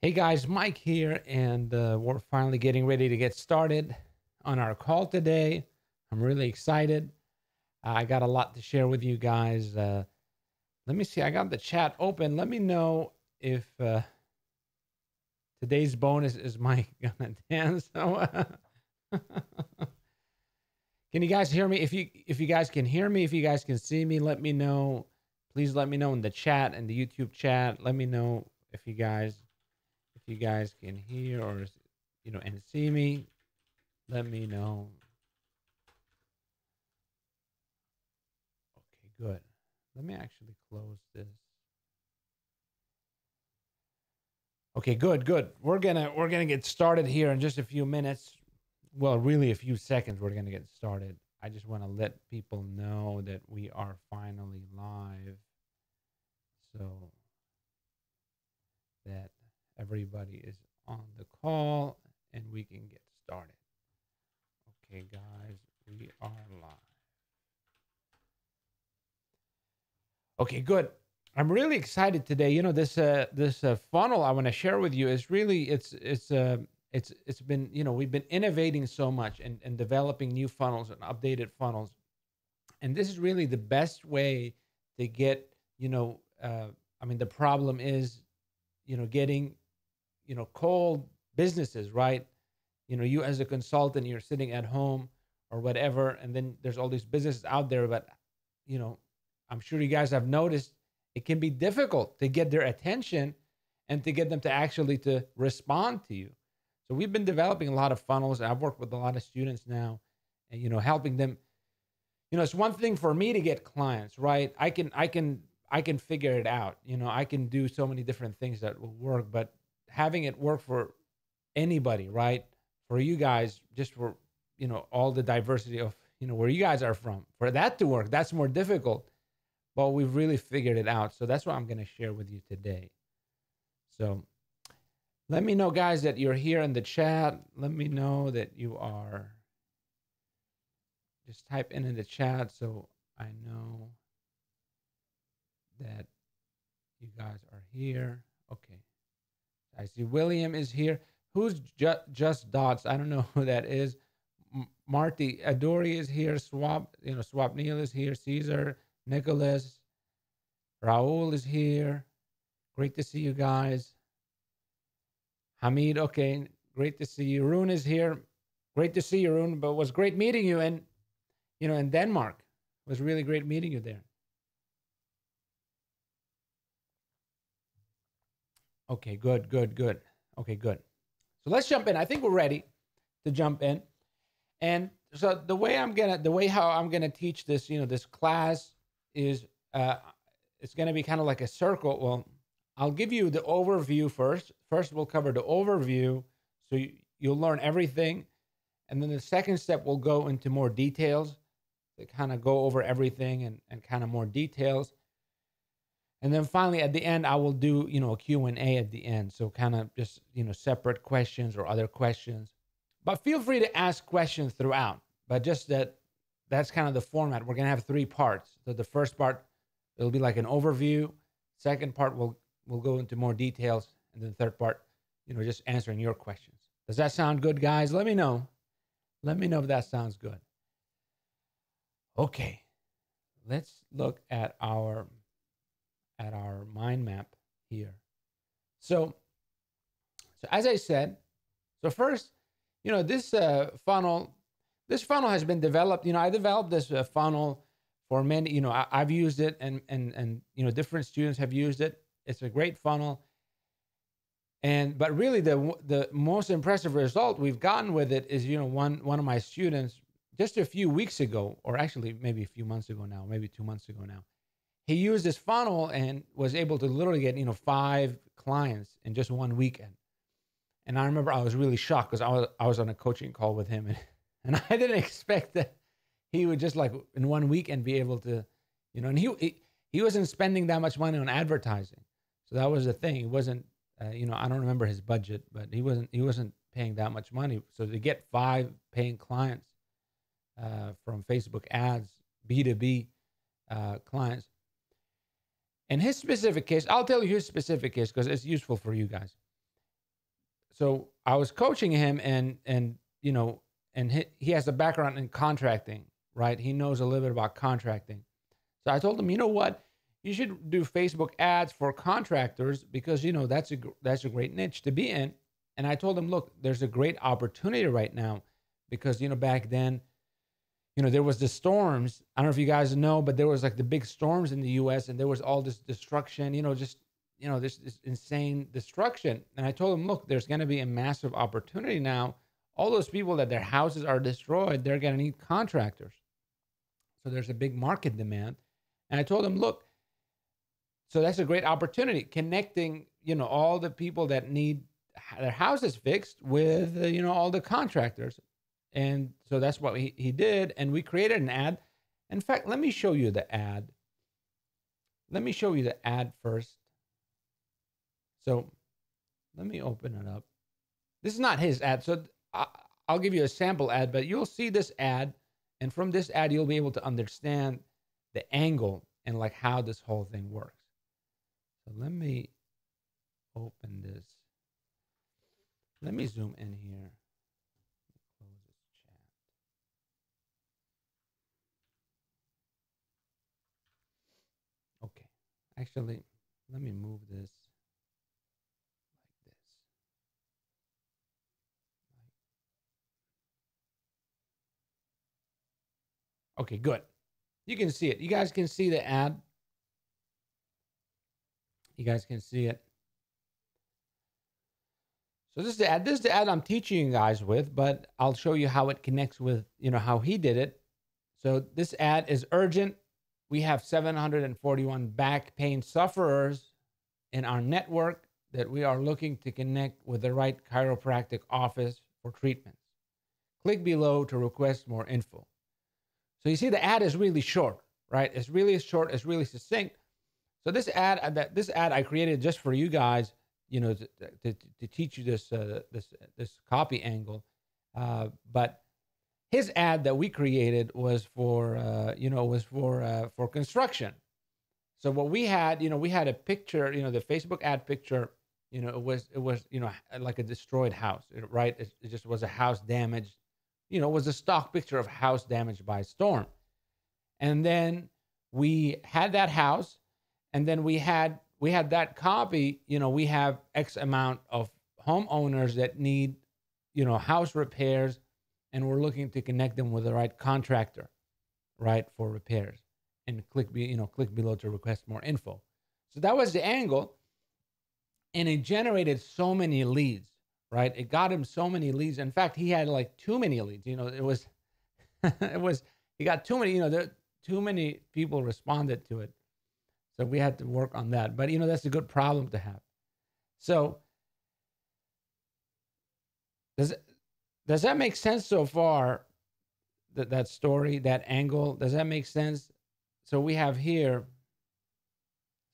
Hey guys, Mike here, and we're finally getting ready to get started on our call today. I'm really excited. I got a lot to share with you guys. Let me see, I got the chat open. Let me know if today's bonus is Mike gonna dance. Can you guys hear me? If you guys can hear me, if you guys can see me, let me know. Please let me know in the chat and the YouTube chat. Let me know if you guys can hear or and see me. Let me know. Okay, good. Let me actually close this. Okay, good. We're gonna get started here in just a few minutes. Well, really a few seconds. We're gonna get started. I just want to let people know that we are finally live, so that everybody is on the call and we can get started. Okay, guys, we are live. Okay, good. I'm really excited today. This funnel I want to share with you is really it's been we've been innovating so much and developing new funnels and updated funnels, and this is really the best way to get I mean, the problem is getting cold businesses, right? You as a consultant, you're sitting at home or whatever, and then there's all these businesses out there, but you know I'm sure you guys have noticed it can be difficult to get their attention and to get them to actually to respond to you. So we've been developing a lot of funnels. I've worked with a lot of students now, and helping them. It's one thing for me to get clients, right? I can figure it out. I can do so many different things that will work, but having it work for anybody, right? For you guys, just for all the diversity of where you guys are from, for that to work, that's more difficult. But we've really figured it out. So that's what I'm going to share with you today. So let me know, guys, that you're here in the chat. Let me know that you are. Just type in the chat so I know that you guys are here. Okay. I see William is here. Who's just Dots? I don't know who that is. Marty Adori is here. Swap Neil is here. Caesar, Nicholas, Raul is here. Great to see you guys. Hamid, okay, great to see you. Rune is here. Great to see you, Rune. But it was great meeting you in Denmark. It was really great meeting you there. Okay, good. Okay, good. So let's jump in. I think we're ready to jump in. And so the way how I'm gonna teach this, this class is it's gonna be kind of like a circle. Well, I'll give you the overview first. First, we'll cover the overview, so you'll learn everything, and then the second step will go into more details, to kind of go over everything and kind of more details. And then finally, at the end, I will do, a Q&A at the end. So kind of just, separate questions or other questions. But feel free to ask questions throughout. But just that's kind of the format. We're going to have 3 parts. So the first part, it'll be like an overview. Second part, we'll go into more details. And then the third part, just answering your questions. Does that sound good, guys? Let me know. Let me know if that sounds good. Okay. Let's look at our mind map here. So as I said, so first, this funnel has been developed. I developed this funnel for many. I've used it, and different students have used it. It's a great funnel. But really, the most impressive result we've gotten with it is, one of my students just a few weeks ago, or actually maybe a few months ago now, maybe 2 months ago now. He used this funnel and was able to literally get 5 clients in just one weekend. And I remember I was really shocked because I was on a coaching call with him, and I didn't expect that he would just like in one weekend be able to, and he wasn't spending that much money on advertising. So that was the thing. He wasn't, I don't remember his budget, but he wasn't paying that much money. So to get 5 paying clients from Facebook ads, B2B clients. In his specific case, I'll tell you his specific case because it's useful for you guys. so I was coaching him, and you know, and he has a background in contracting, right? He knows a little bit about contracting. So I told him, you know what, you should do Facebook ads for contractors, because you know that's a great niche to be in. And I told him, look, there's a great opportunity right now, because you know back then, you know, there was the storms. I don't know if you guys know, but there was like the big storms in the U.S. and there was all this destruction. You know, just you know this insane destruction. And I told him, look, there's going to be a massive opportunity now. All those people that their houses are destroyed, they're going to need contractors. So there's a big market demand. And I told him, look, so that's a great opportunity, connecting, you know, all the people that need their houses fixed with, you know, all the contractors. And so that's what he did. And we created an ad. In fact, let me show you the ad. Let me show you the ad first. So let me open it up. This is not his ad. So I'll give you a sample ad, but you'll see this ad. And from this ad, you'll be able to understand the angle and like how this whole thing works. So let me open this. Let me zoom in here. Close this chat. Okay. Actually, let me move this like this. Okay, good. You can see it. You guys can see the ad. You guys can see it. So this is the ad. This is the ad I'm teaching you guys with, but I'll show you how it connects with, you know, how he did it. So this ad is urgent. We have 741 back pain sufferers in our network that we are looking to connect with the right chiropractic office for treatments. Click below to request more info. So you see the ad is really short, right? It's really short. It's really succinct. So this ad I created just for you guys, you know, to teach you this copy angle. But his ad that we created was for for construction. So what we had, you know, we had a picture, you know, the Facebook ad picture, you know, it was you know, like a destroyed house, right? It just was a house damaged, you know, it was a stock picture of a house damaged by a storm. And then we had that house, and then we had that copy, you know, we have X amount of homeowners that need, you know, house repairs, and we're looking to connect them with the right contractor, right, for repairs. And click below to request more info. So that was the angle, and it generated so many leads, right? It got him so many leads. In fact, he had like too many leads. You know, it was he got too many. You know, there too many people responded to it. So we had to work on that. But, you know, that's a good problem to have. So does that make sense so far? That story, that angle, does that make sense? So we have here,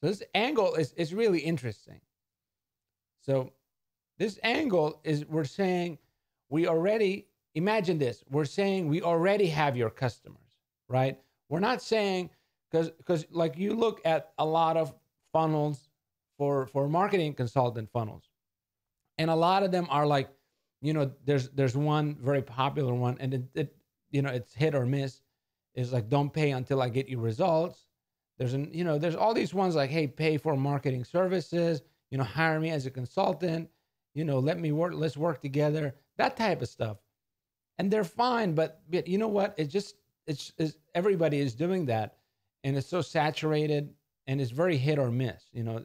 so this angle is really interesting. So this angle is, we're saying we already, imagine this, we're saying we already have your customers, right? We're not saying, because like you look at a lot of funnels for marketing consultant funnels, and a lot of them are like, you know, there's one very popular one, and it you know, it's hit or miss. It's like, don't pay until I get you results. There's all these ones like, hey, pay for marketing services, you know, hire me as a consultant, you know, let's work together, that type of stuff. And they're fine, but you know what? It's everybody is doing that, and it's so saturated, and it's very hit or miss, you know,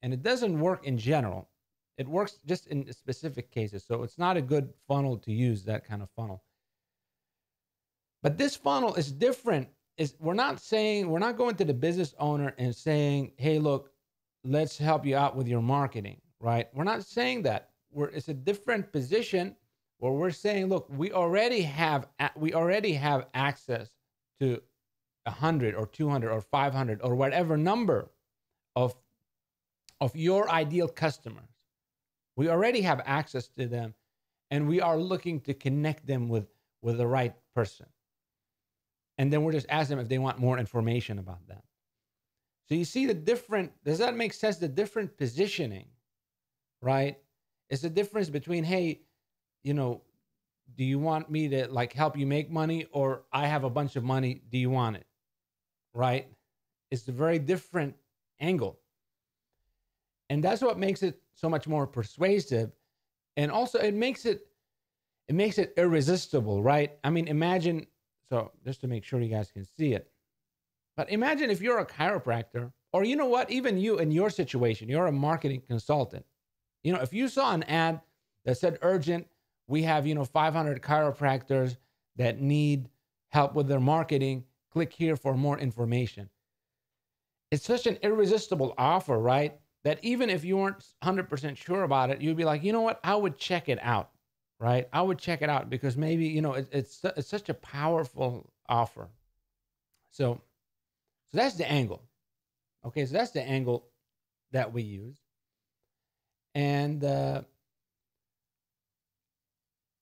and it doesn't work in general. It works just in specific cases. So it's not a good funnel to use, that kind of funnel. But this funnel is different. We're not going to the business owner and saying, hey, look, let's help you out with your marketing, right? We're not saying that. It's a different position where we're saying, look, we already have access to 100 or 200 or 500 or whatever number of your ideal customers. We already have access to them, and we are looking to connect them with the right person. And then we're just asking them if they want more information about that. So you see does that make sense? The different positioning, right? It's the difference between, hey, you know, do you want me to like help you make money, or I have a bunch of money, do you want it? Right? It's a very different angle. And that's what makes it so much more persuasive. And also it makes it irresistible, right? I mean, imagine, so just to make sure you guys can see it. But imagine if you're a chiropractor, or you know what, even you in your situation, you're a marketing consultant. If you saw an ad that said urgent, we have, 500 chiropractors that need help with their marketing, click here for more information. It's such an irresistible offer, right? That even if you weren't 100% sure about it, you'd be like, you know what? I would check it out, right? I would check it out because maybe, it's such a powerful offer. So that's the angle. Okay, so that's the angle that we use. And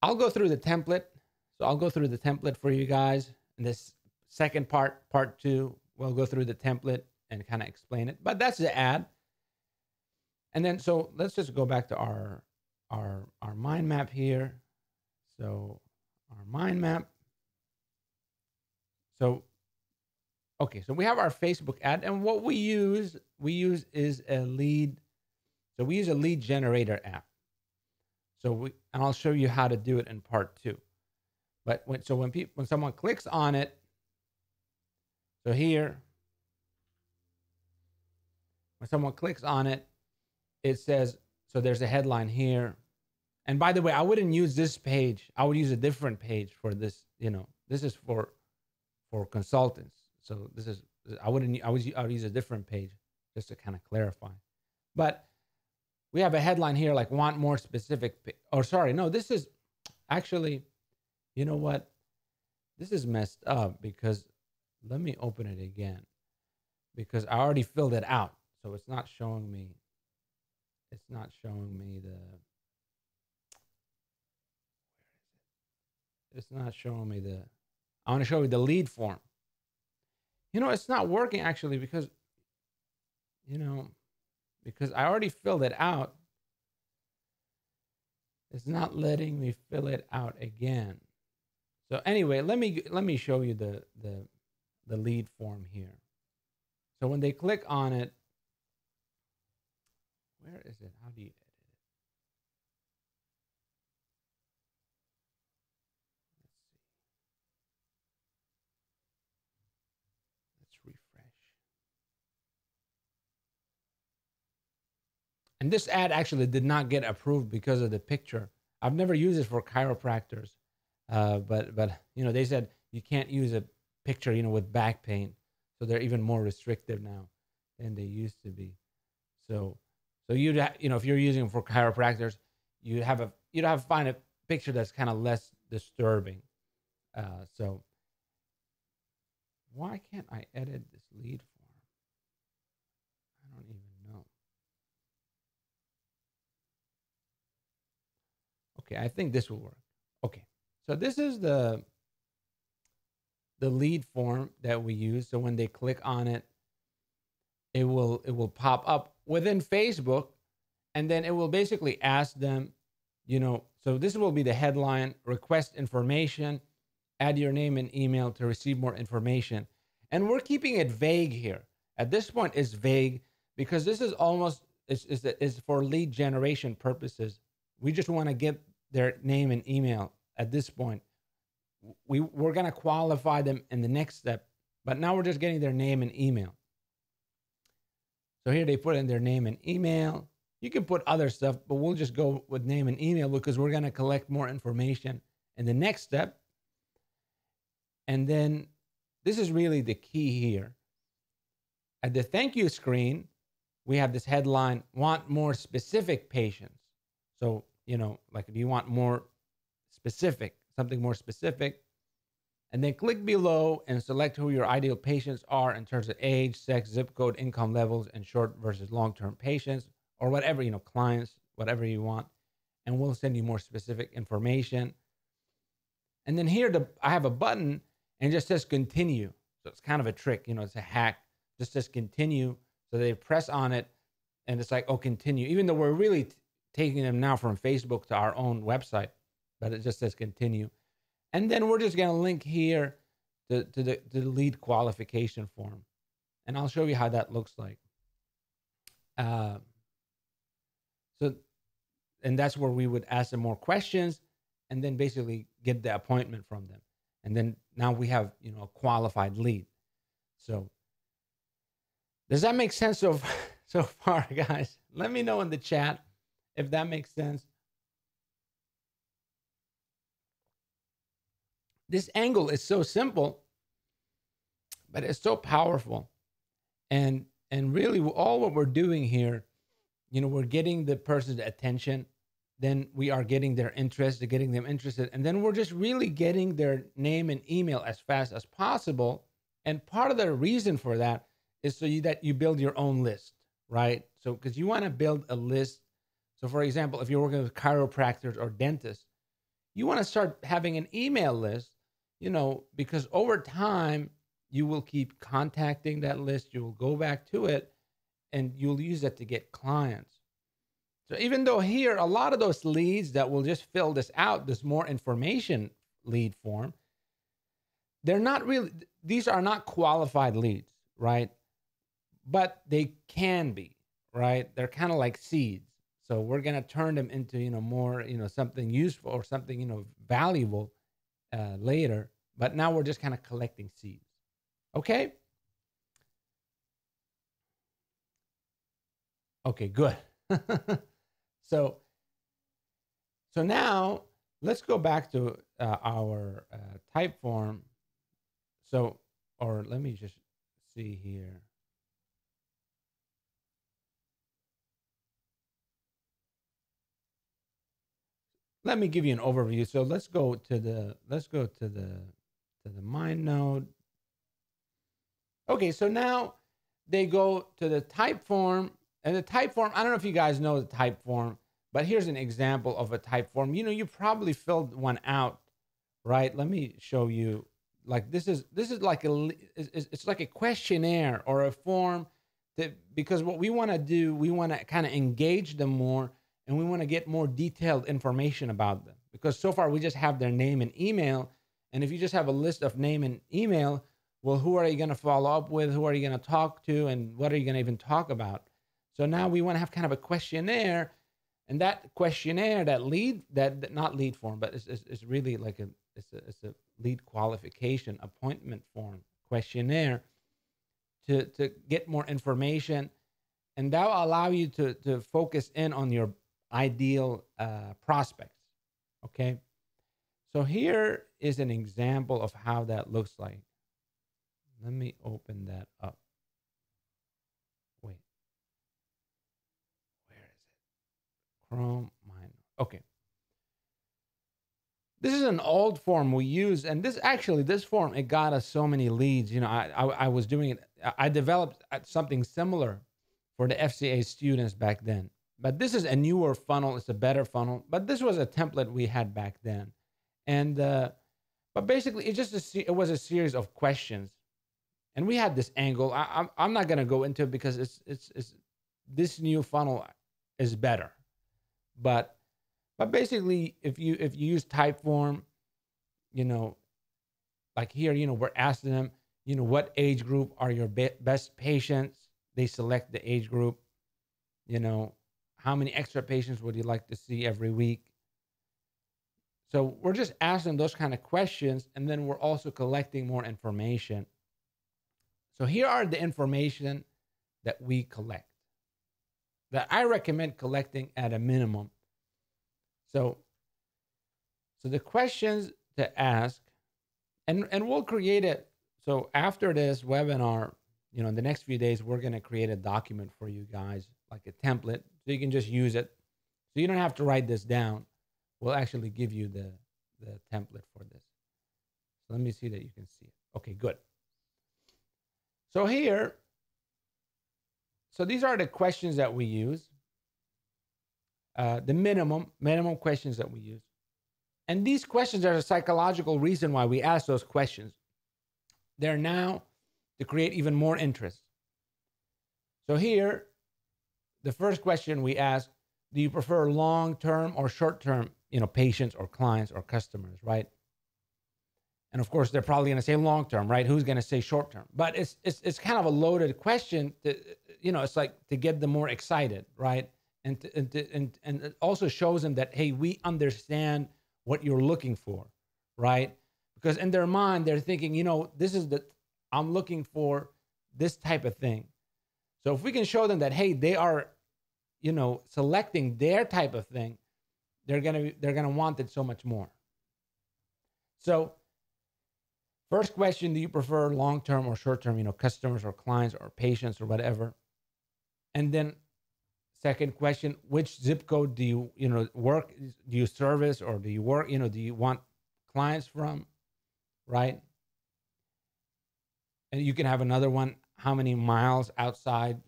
I'll go through the template. So I'll go through the template for you guys. In this second part 2, we'll go through the template and kind of explain it. But that's the ad. And then, so let's just go back to our mind map here. So our mind map. So, okay, so we have our Facebook ad, and what we use is a lead. So we use a lead generator app. And I'll show you how to do it in part 2. But when someone clicks on it, so here, when someone clicks on it, it says, so there's a headline here. And by the way, I wouldn't use this page. I would use a different page for this. This is for consultants. So I would use a different page just to kind of clarify. But we have a headline here like want more specific, or sorry, no, this is actually, you know what? This is messed up because let me open it again because I already filled it out. So it's not showing me. It's not showing me I want to show you the lead form. It's not working actually because I already filled it out. It's not letting me fill it out again. So anyway, let me show you the lead form here. So when they click on it, where is it? How do you edit it? Let's refresh. And this ad actually did not get approved because of the picture. I've never used it for chiropractors, but they said you can't use a picture with back pain, so they're even more restrictive now than they used to be. So you'd if you're using them for chiropractors, you'd have to find a picture that's kind of less disturbing. So why can't I edit this lead form? I don't even know. Okay, I think this will work. Okay, so this is the lead form that we use. So when they click on it, it will pop up within Facebook, and then it will basically ask them, so this will be the headline: request information, add your name and email to receive more information. And we're keeping it vague here. At this point, it's vague because this is almost is for lead generation purposes. We just want to get their name and email at this point. We're going to qualify them in the next step, but now we're just getting their name and email. So here they put in their name and email. You can put other stuff, but we'll just go with name and email because we're going to collect more information in the next step. And then this is really the key here. At the thank you screen, we have this headline, want more specific patients. So, like if you want more specific, something more specific, and then click below and select who your ideal patients are in terms of age, sex, zip code, income levels, and short versus long-term patients, or whatever, clients, whatever you want. And we'll send you more specific information. And then here, I have a button and it just says continue. So it's kind of a trick, it's a hack. Just says continue. So they press on it and it's like, oh, continue. Even though we're really taking them now from Facebook to our own website, but it just says continue. And then we're just going to link here to the lead qualification form. And I'll show you how that looks like. So, and that's where we would ask them more questions and then basically get the appointment from them. And then now we have, a qualified lead. So does that make sense so far, guys? Let me know in the chat if that makes sense. This angle is so simple, but it's so powerful. And really all what we're doing here, we're getting the person's attention, then we are getting their interest, getting them interested, and then we're just really getting their name and email as fast as possible. And part of the reason for that is so that you build your own list, right? So because you want to build a list. So for example, if you're working with chiropractors or dentists, you want to start having an email list, because over time you will keep contacting that list, you will go back to it, and you'll use that to get clients. So even though here, a lot of those leads that will just fill this out, this more information lead form, they're not really, these are not qualified leads, right? But they can be, right? They're kind of like seeds. So we're going to turn them into, more, something useful or something, valuable later. But now we're just kind of collecting seeds. Okay? Okay, good. So now let's go back to our type form. So, or let me just see here. Let me give you an overview. So let's go to the mind node. Okay, so now they go to the type form. And the type form, I don't know if you guys know the type form, but here's an example of a type form. You probably filled one out, right? Let me show you. Like this is like it's like a questionnaire or a form because what we want to do, we want to kind of engage them more, and we want to get more detailed information about them, because so far we just have their name and email. And if you just have a list of name and email, well, who are you going to follow up with? Who are you going to talk to? And what are you going to even talk about? So now we want to have kind of a questionnaire, and that questionnaire, that not lead form, but it's really like it's a lead qualification appointment form questionnaire to get more information, and that will allow you to focus in on your ideal prospects. Okay, so here is an example of how that looks like. Let me open that up. Wait. Chrome mine. Okay. This is an old form we use, and this form, it got us so many leads. I was doing it. I developed something similar for the FCA students back then. But this is a newer funnel. It's a better funnel. But this was a template we had back then, and but basically, it was a series of questions, and we had this angle. I'm not gonna go into it because it's this new funnel is better. But basically, if you use Typeform, like here, we're asking them, what age group are your best patients? They select the age group. How many extra patients would you like to see every week? So we're just asking those kind of questions, and then we're also collecting more information. So here are the information that we collect, that I recommend collecting at a minimum. So the questions to ask, and we'll create it. So after this webinar, in the next few days, we're going to create a document for you guys, like a template, so you can just use it. So you don't have to write this down. We'll actually give you the template for this. So let me see that you can see it. Okay, good. So here, so these are the questions that we use. The minimum questions that we use. And these questions are a psychological reason why we ask those questions. They're now to create even more interest. So here, the first question we ask, do you prefer long-term or short-term, patients or clients or customers, right? And of course, they're probably going to say long-term, right? Who's going to say short-term? But it's kind of a loaded question. It's like to get them more excited, right? And it also shows them that, hey, we understand what you're looking for, right? Because in their mind, they're thinking, I'm looking for this type of thing. So if we can show them that, hey, they are, selecting their type of thing, they're gonna want it so much more. So first question, do you prefer long-term or short-term, customers or clients or patients or whatever? And then second question, which zip code do you, work, do you service, or do you work, do you want clients from, right? And you can have another one, how many miles outside,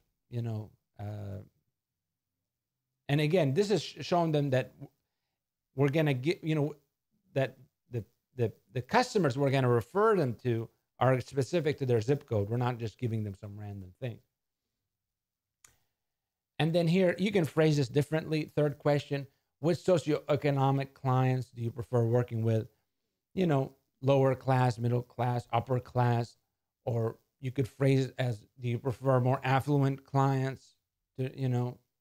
and again, this is showing them that we're going to get, that the customers we're going to refer them to are specific to their zip code. We're not just giving them some random thing. And then here, you can phrase this differently. Third question, which socioeconomic clients do you prefer working with? Lower class, middle class, upper class, or you could phrase it as, do you prefer more affluent clients?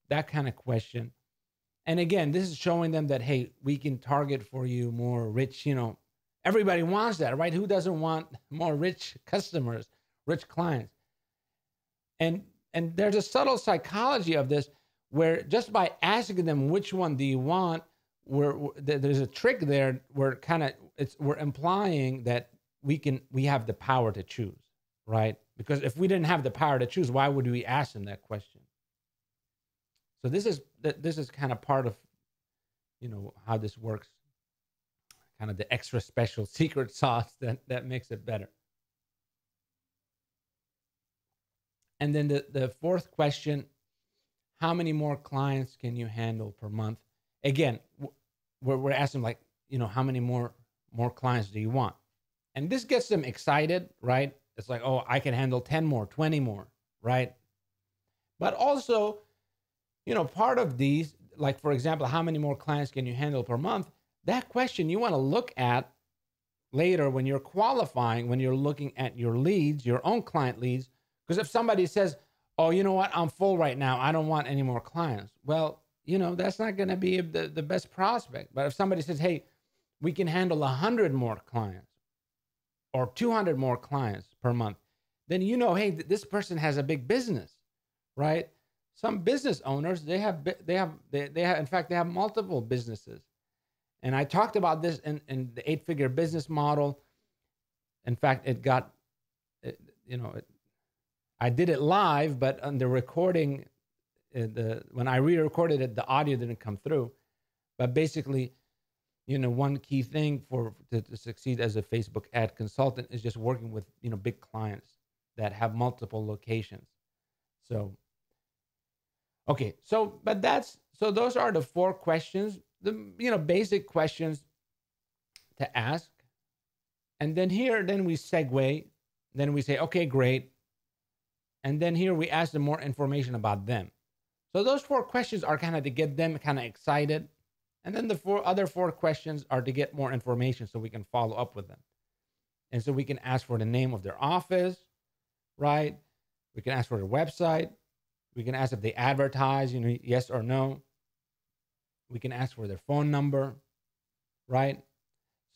That kind of question. And again, this is showing them that, hey, we can target for you more rich, everybody wants that, right? Who doesn't want more rich customers, rich clients? And there's a subtle psychology of this where just by asking them which one do you want, there's a trick there where we're implying that we have the power to choose, right? Because if we didn't have the power to choose, why would we ask them that question? So this is kind of part of, how this works, kind of the extra special secret sauce that makes it better. And then the fourth question, how many more clients can you handle per month? Again, we're asking like, how many more clients do you want? And this gets them excited, right? It's like, oh, I can handle 10 more, 20 more, right? But also, part of these, like, for example, how many more clients can you handle per month? That question you want to look at later when you're qualifying, when you're looking at your leads, your own client leads. Because if somebody says, oh, you know what, I'm full right now, I don't want any more clients. Well, that's not going to be the best prospect. But if somebody says, hey, we can handle 100 more clients or 200 more clients per month, then hey, this person has a big business, right? Some business owners, they have, in fact, they have multiple businesses. And I talked about this in the 8-figure business model. In fact, I did it live, but on the recording, when I re-recorded it, the audio didn't come through. But basically, one key thing to succeed as a Facebook ad consultant is just working with, big clients that have multiple locations. So, okay, but those are the 4 questions, the basic questions to ask. And then we segue, then we say, okay, great. And then here we ask them more information about them. So those 4 questions are kind of to get them kind of excited. And then the other 4 questions are to get more information so we can follow up with them. And so we can ask for the name of their office, right? We can ask for their website. We can ask if they advertise, yes or no. We can ask for their phone number, right?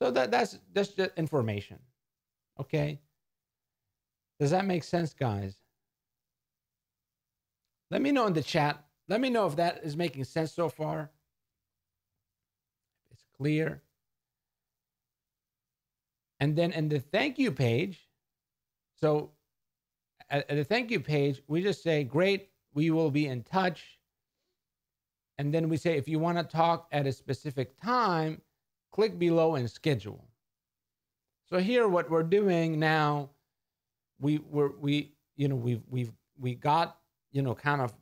So that's just information, okay? Does that make sense, guys? Let me know in the chat. Let me know if that is making sense so far. It's clear. And then in the thank you page, so at the thank you page, we just say, great, we will be in touch. And then we say, if you want to talk at a specific time, click below and schedule. So here, what we're doing now, we got, kind of,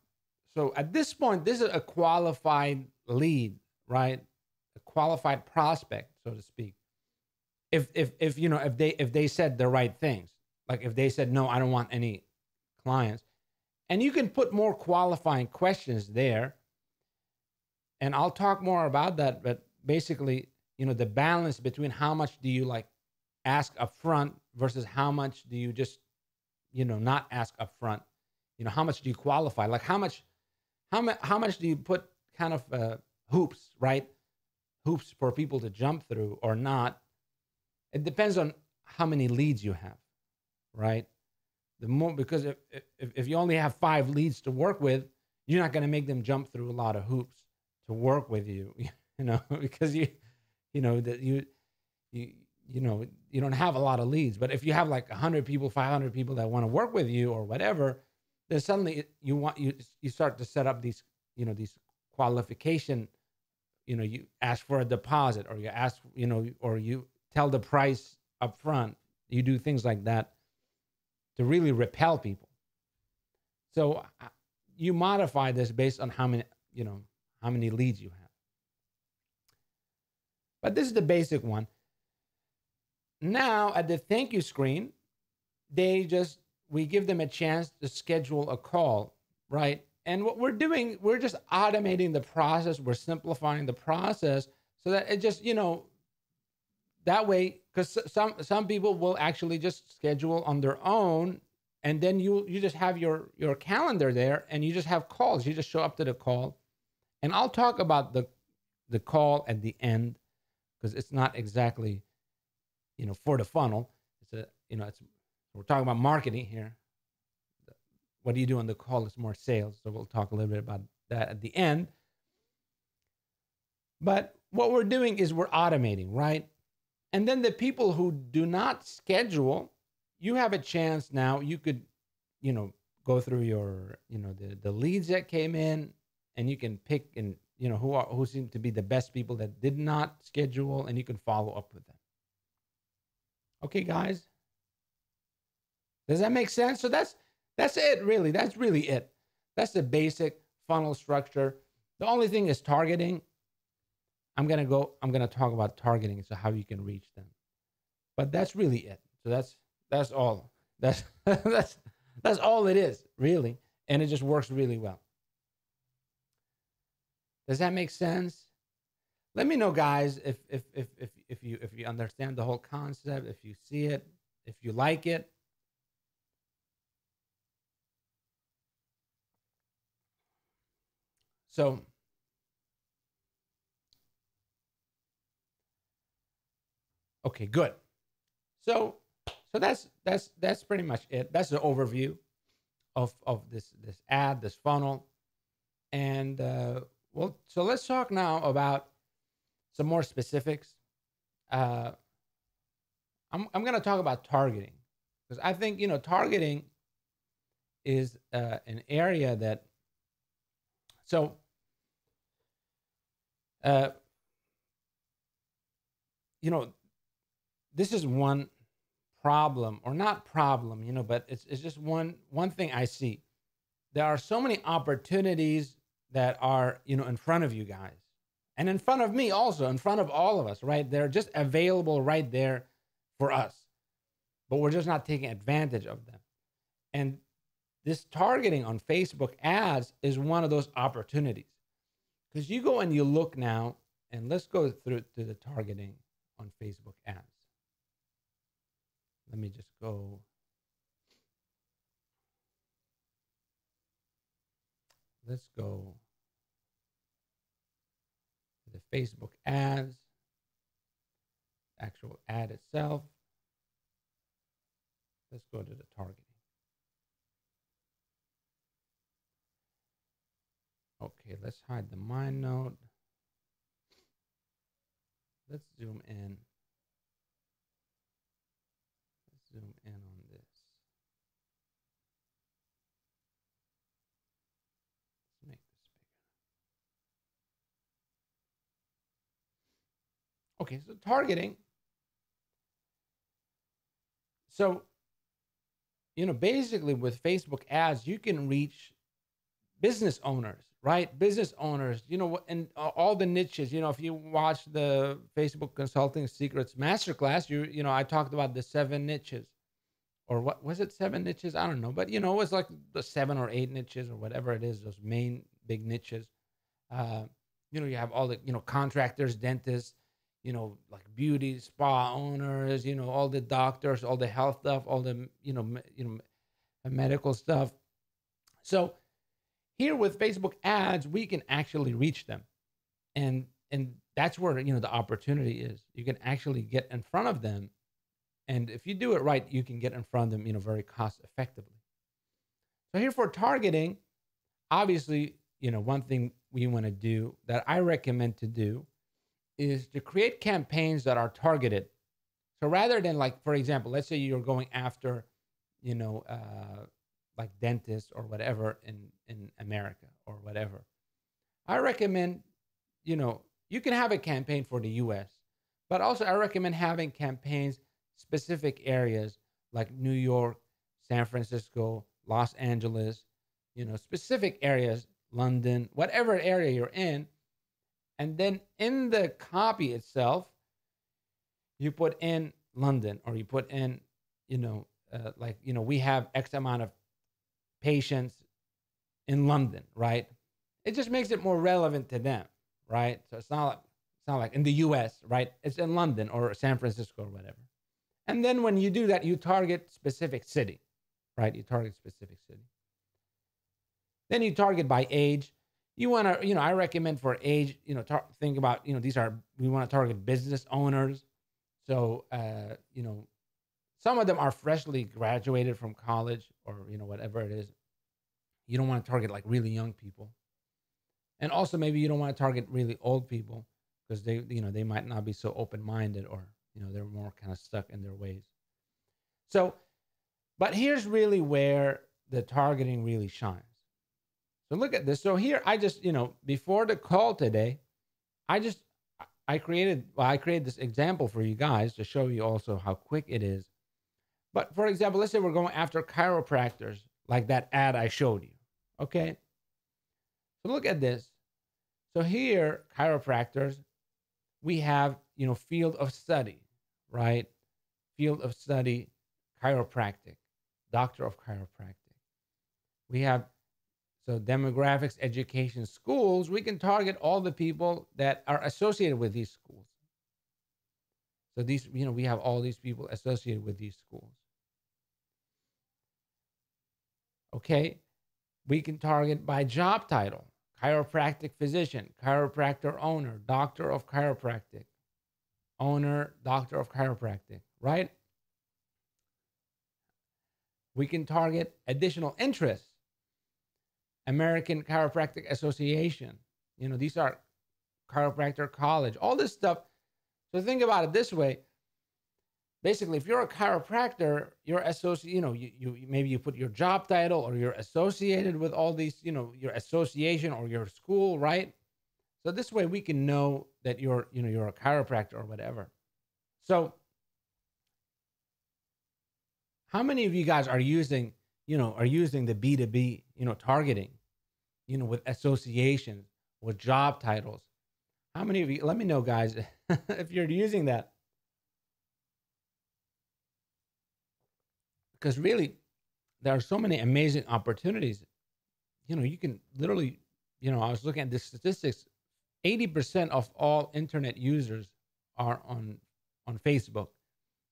so at this point, this is a qualified lead, right? A qualified prospect, so to speak. If they said the right things, like if they said, no, I don't want any clients, and you can put more qualifying questions there. And I'll talk more about that, but basically, the balance between how much do you like ask upfront versus how much do you just, not ask upfront. How much do you qualify? Like how much do you put kind of hoops, right? Hoops for people to jump through or not. It depends on how many leads you have, right? The more, because if you only have 5 leads to work with, you're not going to make them jump through a lot of hoops to work with you, because that you you don't have a lot of leads. But if you have like 100 people, 500 people that want to work with you or whatever, then suddenly you start to set up these qualification. You ask for a deposit, or you ask, or you tell the price up front. You do things like that to really repel people. So you modify this based on how many leads you have. But this is the basic one. Now at the thank you screen, we give them a chance to schedule a call, right? And what we're doing, we're just automating the process. We're simplifying the process so that it just, that way, because some people will actually just schedule on their own, and then you just have your calendar there, and you just have calls. You just show up to the call, and I'll talk about the call at the end, because it's not exactly for the funnel. We're talking about marketing here. What do you do on the call? It's more sales. So we'll talk a little bit about that at the end. But what we're doing is we're automating, right? And then the people who do not schedule, you have a chance now. You could, go through your, the leads that came in, and you can pick and, who seem to be the best people that did not schedule, and you can follow up with them. Okay, guys. Does that make sense? So that's it, really. That's really it. That's the basic funnel structure. The only thing is targeting. I'm gonna talk about targeting, so how you can reach them. But that's really it. So that's all. That's that's all it is, really. And it just works really well. Does that make sense? Let me know, guys, if you understand the whole concept, if you see it, if you like it. So okay, good. So that's pretty much it. That's the overview of this ad, this funnel. And so let's talk now about some more specifics. I'm going to talk about targeting, because I think targeting is an area that this is one problem, or not problem, but it's just one thing I see. There are so many opportunities that are in front of you guys, and in front of me also, in front of all of us, right? They're just available right there for us, but we're just not taking advantage of them. And this targeting on Facebook ads is one of those opportunities, because you go and you look now, and let's go through to the targeting on Facebook ads. Let me just go. Let's go to the Facebook ads, actual ad itself. Let's go to the targeting. Okay, let's hide the mind note. Let's zoom in. Let's zoom in on this. Let's make this bigger. Okay, so targeting. So, basically with Facebook ads, you can reach business owners, right? Business owners, and all the niches. If you watch the Facebook Consulting Secrets Masterclass, I talked about the 7 niches, or what was it? 7 niches? I don't know, but it was like the 7 or 8 niches or whatever it is. Those main big niches. You have all the, contractors, dentists, like beauty spa owners, all the doctors, all the health stuff, all the, medical stuff. So here with Facebook ads, we can actually reach them. And that's where, the opportunity is. You can actually get in front of them. And if you do it right, you can get in front of them, very cost effectively. So here for targeting, obviously, one thing we want to do that I recommend to do is to create campaigns that are targeted. So rather than, like, for example, let's say you're going after, like dentists or whatever in America or whatever. I recommend, you can have a campaign for the US, but also I recommend having campaigns specific areas like New York, San Francisco, Los Angeles, specific areas, London, whatever area you're in. And then in the copy itself, you put in London, or you put in, we have X amount of patients in London, right? It just makes it more relevant to them, right? So it's not like in the US, right? It's in London or San Francisco or whatever. And then when you do that, you target specific city, right? You target specific city. Then you target by age. You want to, I recommend for age, think about, we want to target business owners. So, some of them are freshly graduated from college or, whatever it is. You don't want to target like really young people. And also maybe you don't want to target really old people because they might not be so open-minded, or, they're more kind of stuck in their ways. So, but here's really where the targeting really shines. So look at this. So here I just, before the call today, I created this example for you guys to show you also how quick it is. But for example, let's say we're going after chiropractors, like that ad I showed you. Okay. So look at this. So here, chiropractors, we have, field of study, right? Field of study, chiropractic, doctor of chiropractic. We have, so demographics, education, schools. We can target all the people that are associated with these schools. So these, we have all these people associated with these schools. Okay. We can target by job title: chiropractic physician, chiropractor owner, doctor of chiropractic, owner, doctor of chiropractic, right? We can target additional interests: American Chiropractic Association. These are chiropractor college, all this stuff. So think about it this way. Basically, if you're a chiropractor, you're associated, you maybe you put your job title, or you're associated with all these, your association or your school, right? So this way we can know that you're a chiropractor or whatever. So how many of you guys are using the B2B, targeting, with associations, with job titles? How many of you, let me know, guys, if you're using that. Because really, there are so many amazing opportunities. You can literally, I was looking at the statistics, 80% of all internet users are on Facebook.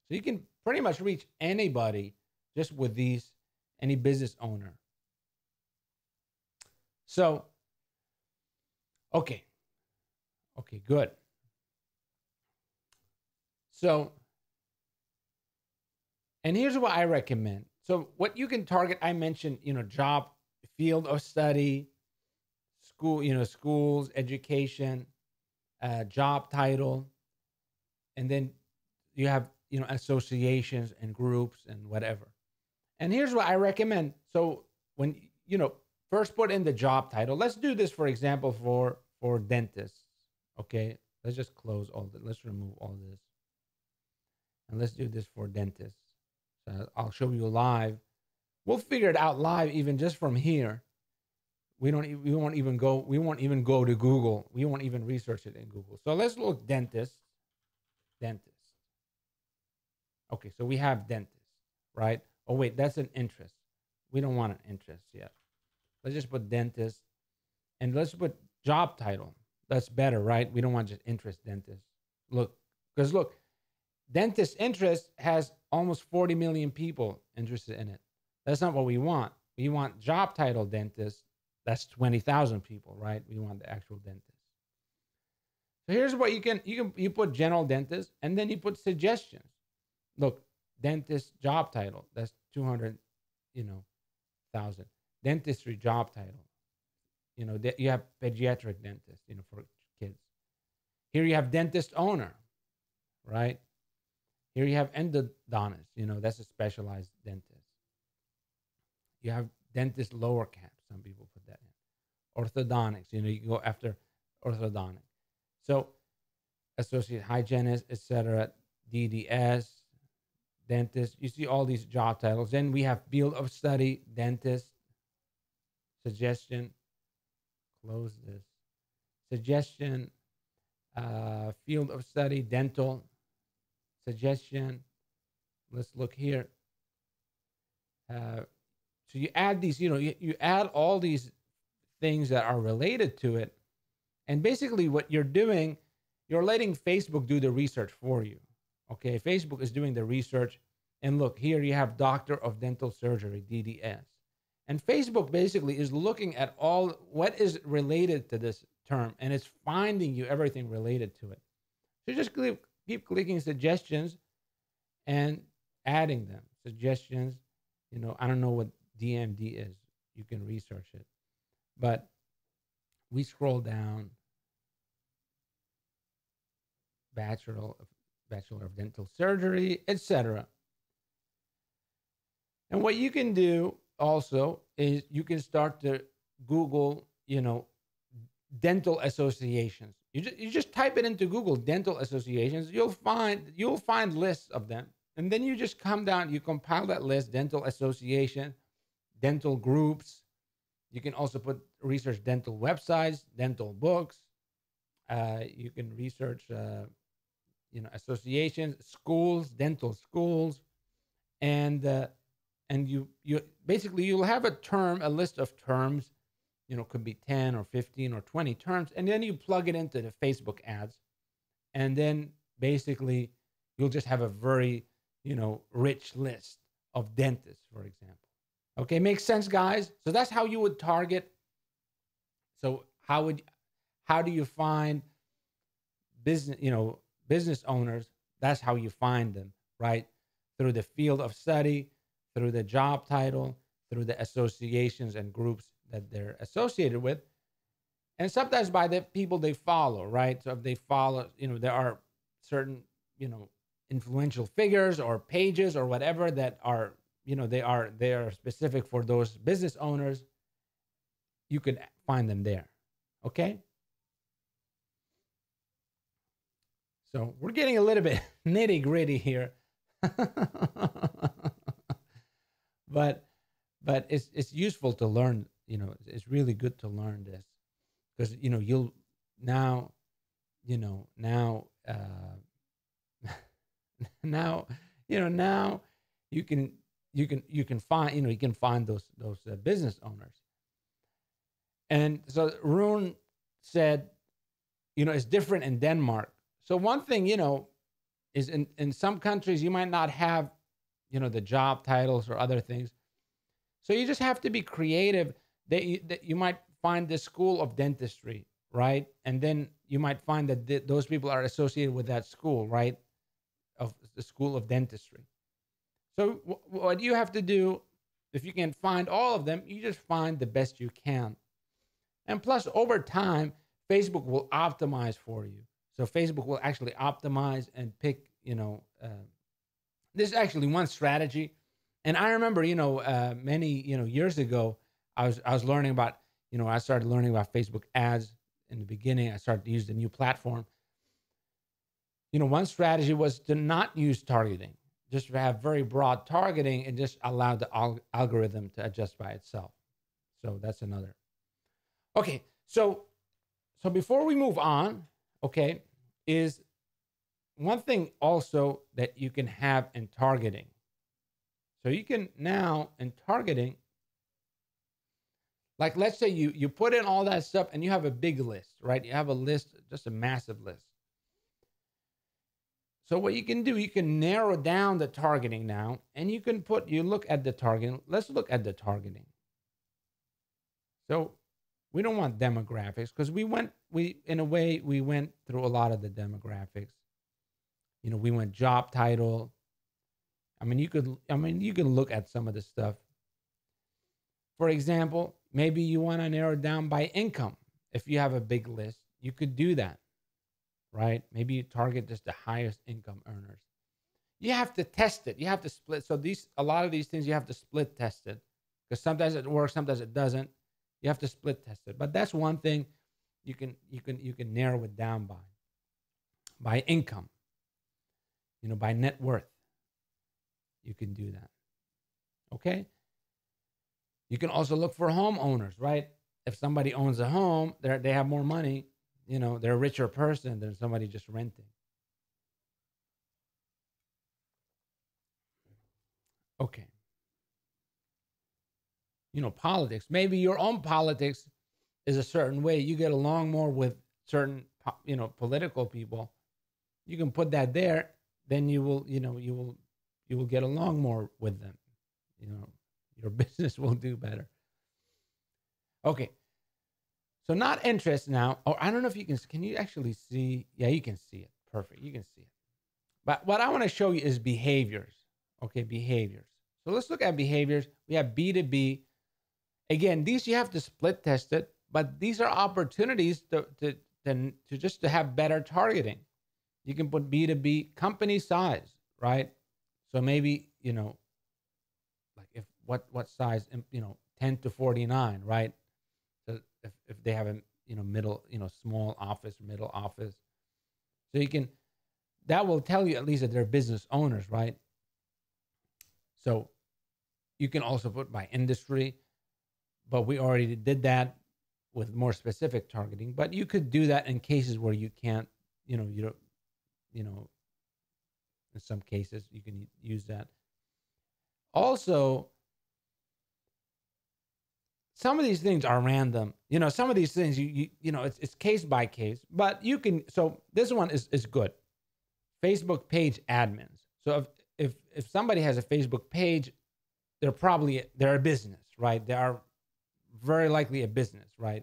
So you can pretty much reach anybody just with any business owner. So, okay, good. So, and here's what I recommend. So what you can target, I mentioned, job, field of study, school, schools, education, job title, and then you have, associations and groups and whatever. And here's what I recommend. So when, first put in the job title. Let's do this, for example, for dentists. Okay. Let's just close all this. Let's remove all this. And let's do this for dentists. So I'll show you live. We'll figure it out live, even just from here. We won't even go to Google. We won't even research it in Google. So let's look dentist. Okay, so we have dentist, right? Oh wait, that's an interest. We don't want an interest yet. Let's just put dentist, and let's put job title. That's better, right? We don't want just interest dentists. Look, because look, dentist interest has almost 40 million people interested in it. That's not what we want. We want job title dentist. That's 20,000 people, right? We want the actual dentist. So here's what you put general dentist and then you put suggestions. Look, dentist job title. That's 200, thousand. Dentistry job title. You have pediatric dentist, for kids. Here you have dentist owner, right? Here you have endodontist, that's a specialized dentist. You have dentist lower cap. Some people put that in. Orthodontics, you go after orthodontic. So associate hygienist, etc. DDS, dentist. You see all these job titles. Then we have field of study, dentist, suggestion, close this. Suggestion, field of study, dental, suggestion. Let's look here. So you add these, you add all these things that are related to it. And basically what you're doing, you're letting Facebook do the research for you. Okay, Facebook is doing the research. And look, here you have Doctor of Dental Surgery, DDS. And Facebook basically is looking at all what is related to this term, and it's finding you everything related to it. So just keep clicking suggestions and adding them. Suggestions, I don't know what DMD is. You can research it. But we scroll down. Bachelor of Dental Surgery, etc. And what you can do also is you can start to Google, dental associations. You just type it into Google, dental associations. You'll find lists of them. And then you just come down, you compile that list, dental association, dental groups. You can also research dental websites, dental books. You can research, associations, schools, dental schools, and you basically you'll have a list of terms. Could be 10 or 15 or 20 terms, and then you plug it into the Facebook ads, and then basically you'll just have a very rich list of dentists, for example. Okay, makes sense, guys? So that's how you would target. So how do you find business owners? That's how you find them, right? Through the field of study, through the job title, through the associations and groups that they're associated with, and sometimes by the people they follow, right? So if they follow, there are certain, influential figures or pages or whatever that are, they are specific for those business owners. You could find them there. Okay. So we're getting a little bit nitty gritty here, but it's useful to learn. It's really good to learn this because you'll now now you can find those business owners. And so Rune said, it's different in Denmark. So one thing, is in some countries you might not have, the job titles or other things. So you just have to be creative. That you might find the school of dentistry, right? And then you might find that those people are associated with that school, right? Of the school of dentistry. So what you have to do, if you can find all of them, you just find the best you can. And plus, over time, Facebook will optimize for you. So Facebook will actually optimize and pick, this is actually one strategy. And I remember, many, years ago, I was learning about, I started learning about Facebook ads in the beginning. I started to use the new platform. One strategy was to not use targeting, just to have very broad targeting and just allow the algorithm to adjust by itself. So that's another. Okay, so before we move on, okay, is one thing also that you can have in targeting. So you can now in targeting, Like, let's say you put in all that stuff and you have a big list, right? You have a list, just a massive list. So what you can do, you can narrow down the targeting now, and you look at the targeting. Let's look at the targeting. So we don't want demographics because in a way, we went through a lot of the demographics. We went job title. You could look at some of the stuff. For example, maybe you want to narrow it down by income. If you have a big list, you could do that, right? Maybe you target just the highest income earners. You have to test it. You have to split. So a lot of these things you have to split test it because sometimes it works, sometimes it doesn't. You have to split test it. But that's one thing you can narrow it down by income. By net worth. You can do that. Okay? You can also look for homeowners, right? If somebody owns a home, they have more money, they're a richer person than somebody just renting. Okay. Politics. Maybe your own politics is a certain way. You get along more with certain, political people. You can put that there, then you will get along more with them. Your business will do better. Okay. So not interest now. Oh, I don't know if can you actually see? Yeah, you can see it. Perfect. You can see it. But what I want to show you is behaviors. Okay, behaviors. So let's look at behaviors. We have B2B. Again, these you have to split test it, but these are opportunities to just to have better targeting. You can put B2B company size, right? So maybe, like what size, 10 to 49, right? So if they have a, middle, small office, middle office. So that will tell you at least that they're business owners, right? So you can also put by industry, but we already did that with more specific targeting. But you could do that in cases where you can't, you don't, in some cases you can use that. Also, some of these things are random. Some of these things it's case by case, but you can. So this one is good. Facebook page admins. So if somebody has a Facebook page, they're a business, right? They are very likely a business, right?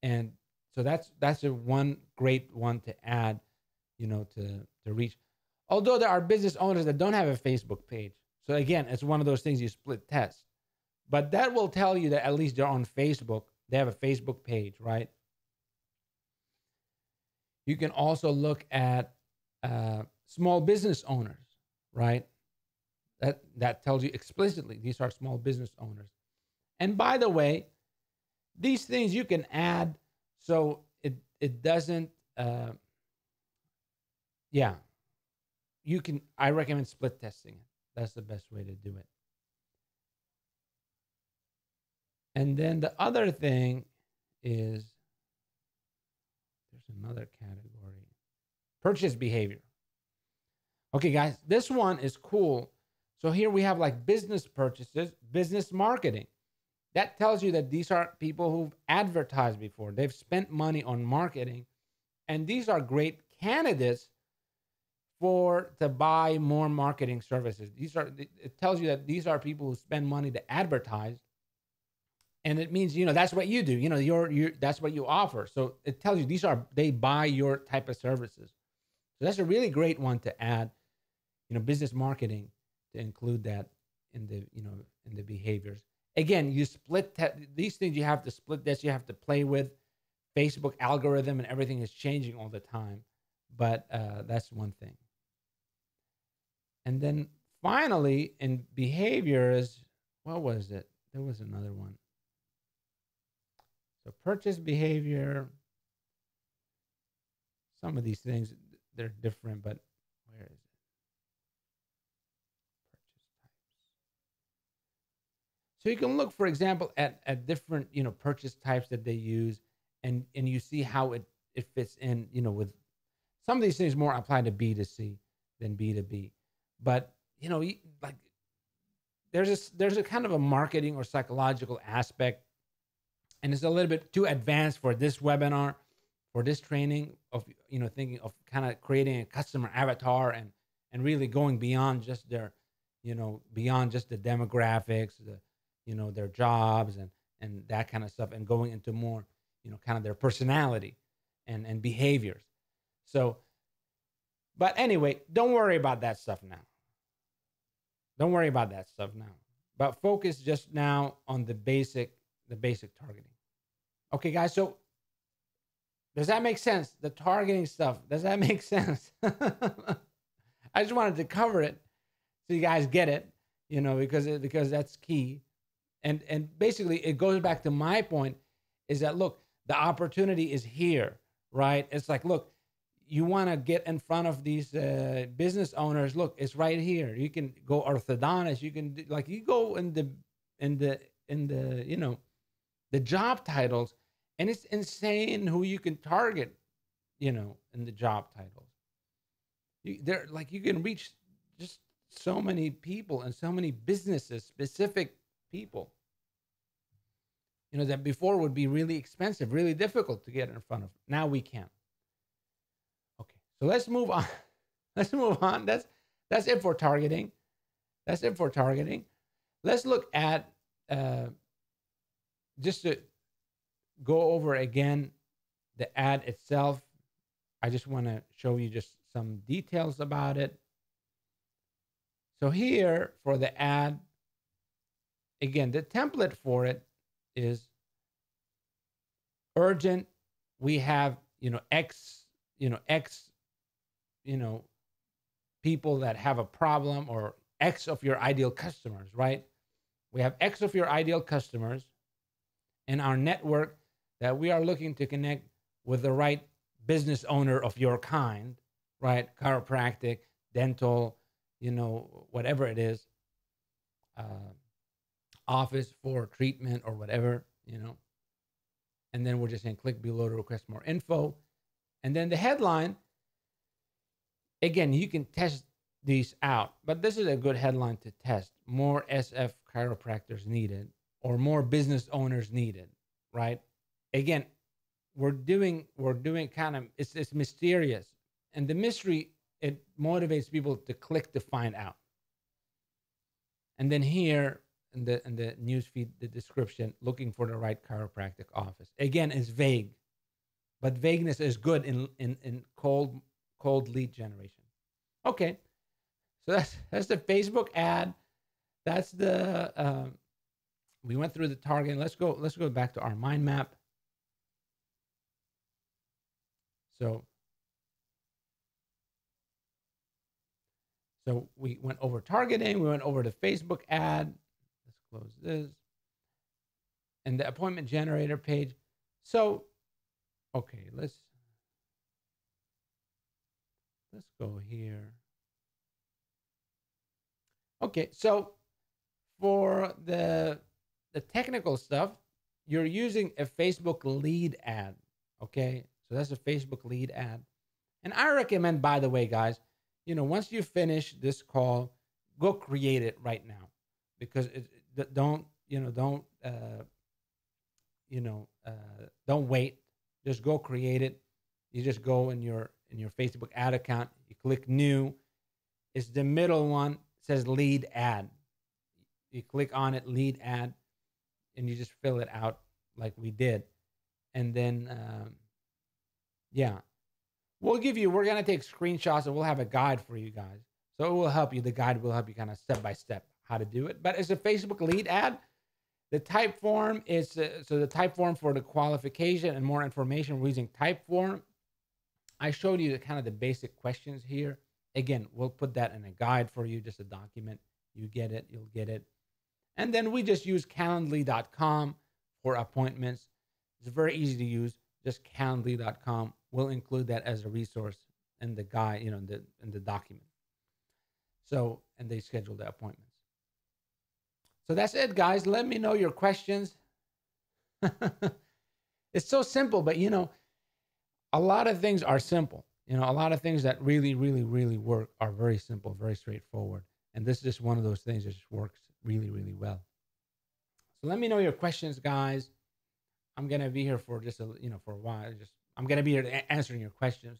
And so that's a one great one to add, to reach. Although there are business owners that don't have a Facebook page. So again, it's one of those things you split test. But that will tell you that at least they're on Facebook. They have a Facebook page, right? You can also look at small business owners, right? That tells you explicitly these are small business owners. And by the way, these things you can add so it doesn't. I recommend split testing it. That's the best way to do it. And then the other thing is there's another category. Purchase behavior. Okay, guys, this one is cool. So here we have like business purchases, business marketing. That tells you that these are people who've advertised before. They've spent money on marketing. And these are great candidates to buy more marketing services. It tells you that these are people who spend money to advertise. And it means, that's what you do. That's what you offer. So it tells you they buy your type of services. So that's a really great one to add, business marketing, to include that in the behaviors. Again, you these things. You have to split this. You have to play with Facebook algorithm, and everything is changing all the time. But that's one thing. And then finally, in behaviors, what was it? There was another one. So purchase behavior. Some of these things, they're different, but where is it? So you can look, for example, at different, purchase types that they use, and you see how it fits in, with some of these things more apply to B2C than B2B. But, like there's a kind of a marketing or psychological aspect and it's a little bit too advanced for this webinar, for this training of thinking of kind of creating a customer avatar and really going beyond just their beyond just the demographics, their jobs and that kind of stuff, and going into more kind of their personality and behaviors. So, but anyway, don't worry about that stuff now. Don't worry about that stuff now, but focus just now on the basic targeting. Okay, guys. So does that make sense? The targeting stuff, does that make sense? I just wanted to cover it so you guys get it, because that's key. And basically it goes back to my point, is that, look, the opportunity is here, right? It's like, look, you want to get in front of these business owners. Look, it's right here. You can go orthodontist. You can you go in the the job titles, and it's insane who you can target, in the job titles. You can reach just so many people and so many businesses, specific people, that before would be really expensive, really difficult to get in front of. Now we can. Okay, so let's move on. Let's move on. That's it for targeting. That's it for targeting. Let's look at just to go over again the ad itself. I just want to show you just some details about it. So here for the ad, again, the template for it is urgent. We have, X people that have a problem, or X of your ideal customers, right? We have X of your ideal customers in our network that we are looking to connect with the right business owner of your kind, right? Chiropractic, dental, whatever it is, office for treatment or whatever, and then we're just saying click below to request more info. And then the headline, again, you can test these out, but this is a good headline to test. More SF chiropractors needed, or more business owners needed, right? Again, we're doing kind of, it's mysterious, and the mystery, it motivates people to click to find out. And then here in the newsfeed, the description, looking for the right chiropractic office. Again, it's vague, but vagueness is good in cold lead generation. Okay, so that's the Facebook ad. That's the we went through the targeting. Let's go back to our mind map. So we went over targeting. We went over the Facebook ad. Let's close this. And the appointment generator page. So, okay, let's go here. Okay, so for the technical stuff, you're using a Facebook lead ad. Okay, so that's a Facebook lead ad. And I recommend, by the way, guys, once you finish this call, go create it right now, because don't wait. Just go create it. You just go in your Facebook ad account. You click new. It's the middle one. It says lead ad. You click on it, lead ad, and you just fill it out like we did. And then, we're going to take screenshots, and we'll have a guide for you guys. So it will help you. The guide will help you kind of step by step how to do it. But it's a Facebook lead ad. The type form is, so the type form for the qualification and more information, we're using Typeform. I showed you the basic questions here. Again, we'll put that in a guide for you, just a document. You get it, you'll get it. And then we just use Calendly.com for appointments. It's very easy to use, just Calendly.com. We'll include that as a resource in the guide, in the document. So, and they schedule the appointments. So that's it, guys. Let me know your questions. It's so simple, but a lot of things are simple. A lot of things that really, really, really work are very simple, very straightforward. And this is just one of those things that just works really, really well. So let me know your questions, guys. I'm gonna be here for just for a while. Just I'm gonna be here answering your questions,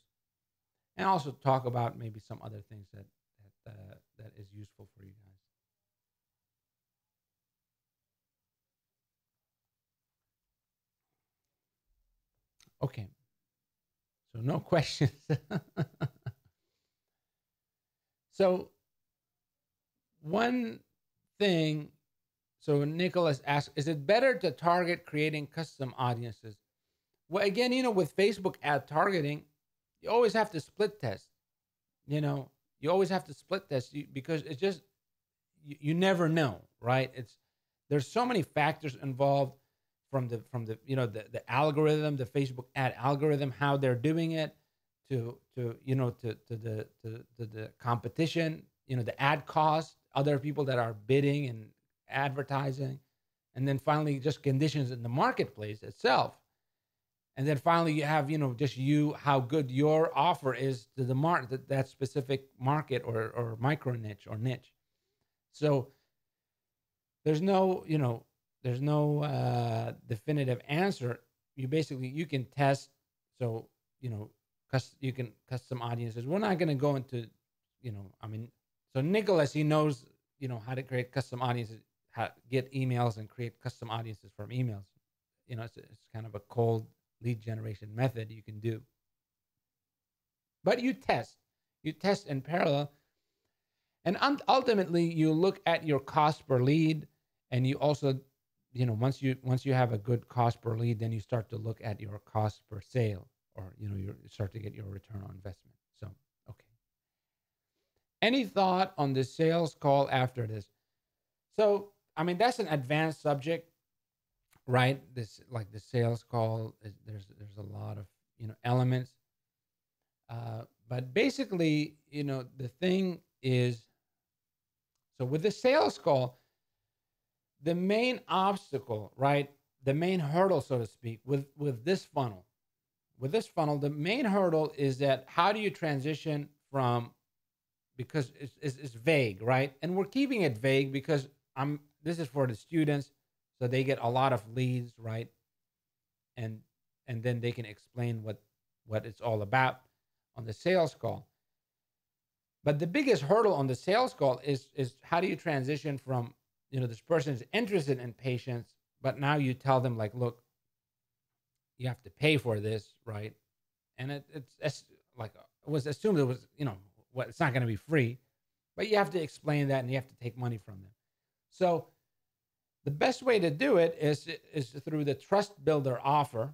and also talk about maybe some other things that is useful for you guys. Okay, so no questions. So one thing, so Nicholas asks, is it better to target creating custom audiences? Well, again, with Facebook ad targeting, you always have to split test. You know, you always have to split test because it's just you never know, right? There's so many factors involved from the the algorithm, the Facebook ad algorithm, how they're doing it, to the competition, the ad cost, other people that are bidding and advertising, and then finally just conditions in the marketplace itself. And then finally you have just how good your offer is to the that specific market or micro niche or niche. So there's no definitive answer. You can test. So you can custom audiences. We're not going to go into I mean, so Nicholas, he knows how to create custom audiences, how get emails and create custom audiences from emails. It's kind of a cold lead generation method you can do. But you test in parallel, and ultimately you look at your cost per lead, and you also, once you have a good cost per lead, then you start to look at your cost per sale, or you start to get your return on investment. So, okay. Any thought on the sales call after this? So, I mean, that's an advanced subject, right? This, like, the sales call there's a lot of elements, but basically, the thing is, so with the sales call, the main obstacle, right? The main hurdle, so to speak, with this funnel, the main hurdle is that how do you transition from, because it's vague, right? And we're keeping it vague because this is for the students, so they get a lot of leads, right? And then they can explain what it's all about on the sales call. But the biggest hurdle on the sales call is how do you transition from, this person is interested in patients, but now you tell them, like, look, you have to pay for this, right? And it's like, it was assumed it was, what, it's not going to be free, but you have to explain that, and you have to take money from them. So the best way to do it is through the trust builder offer,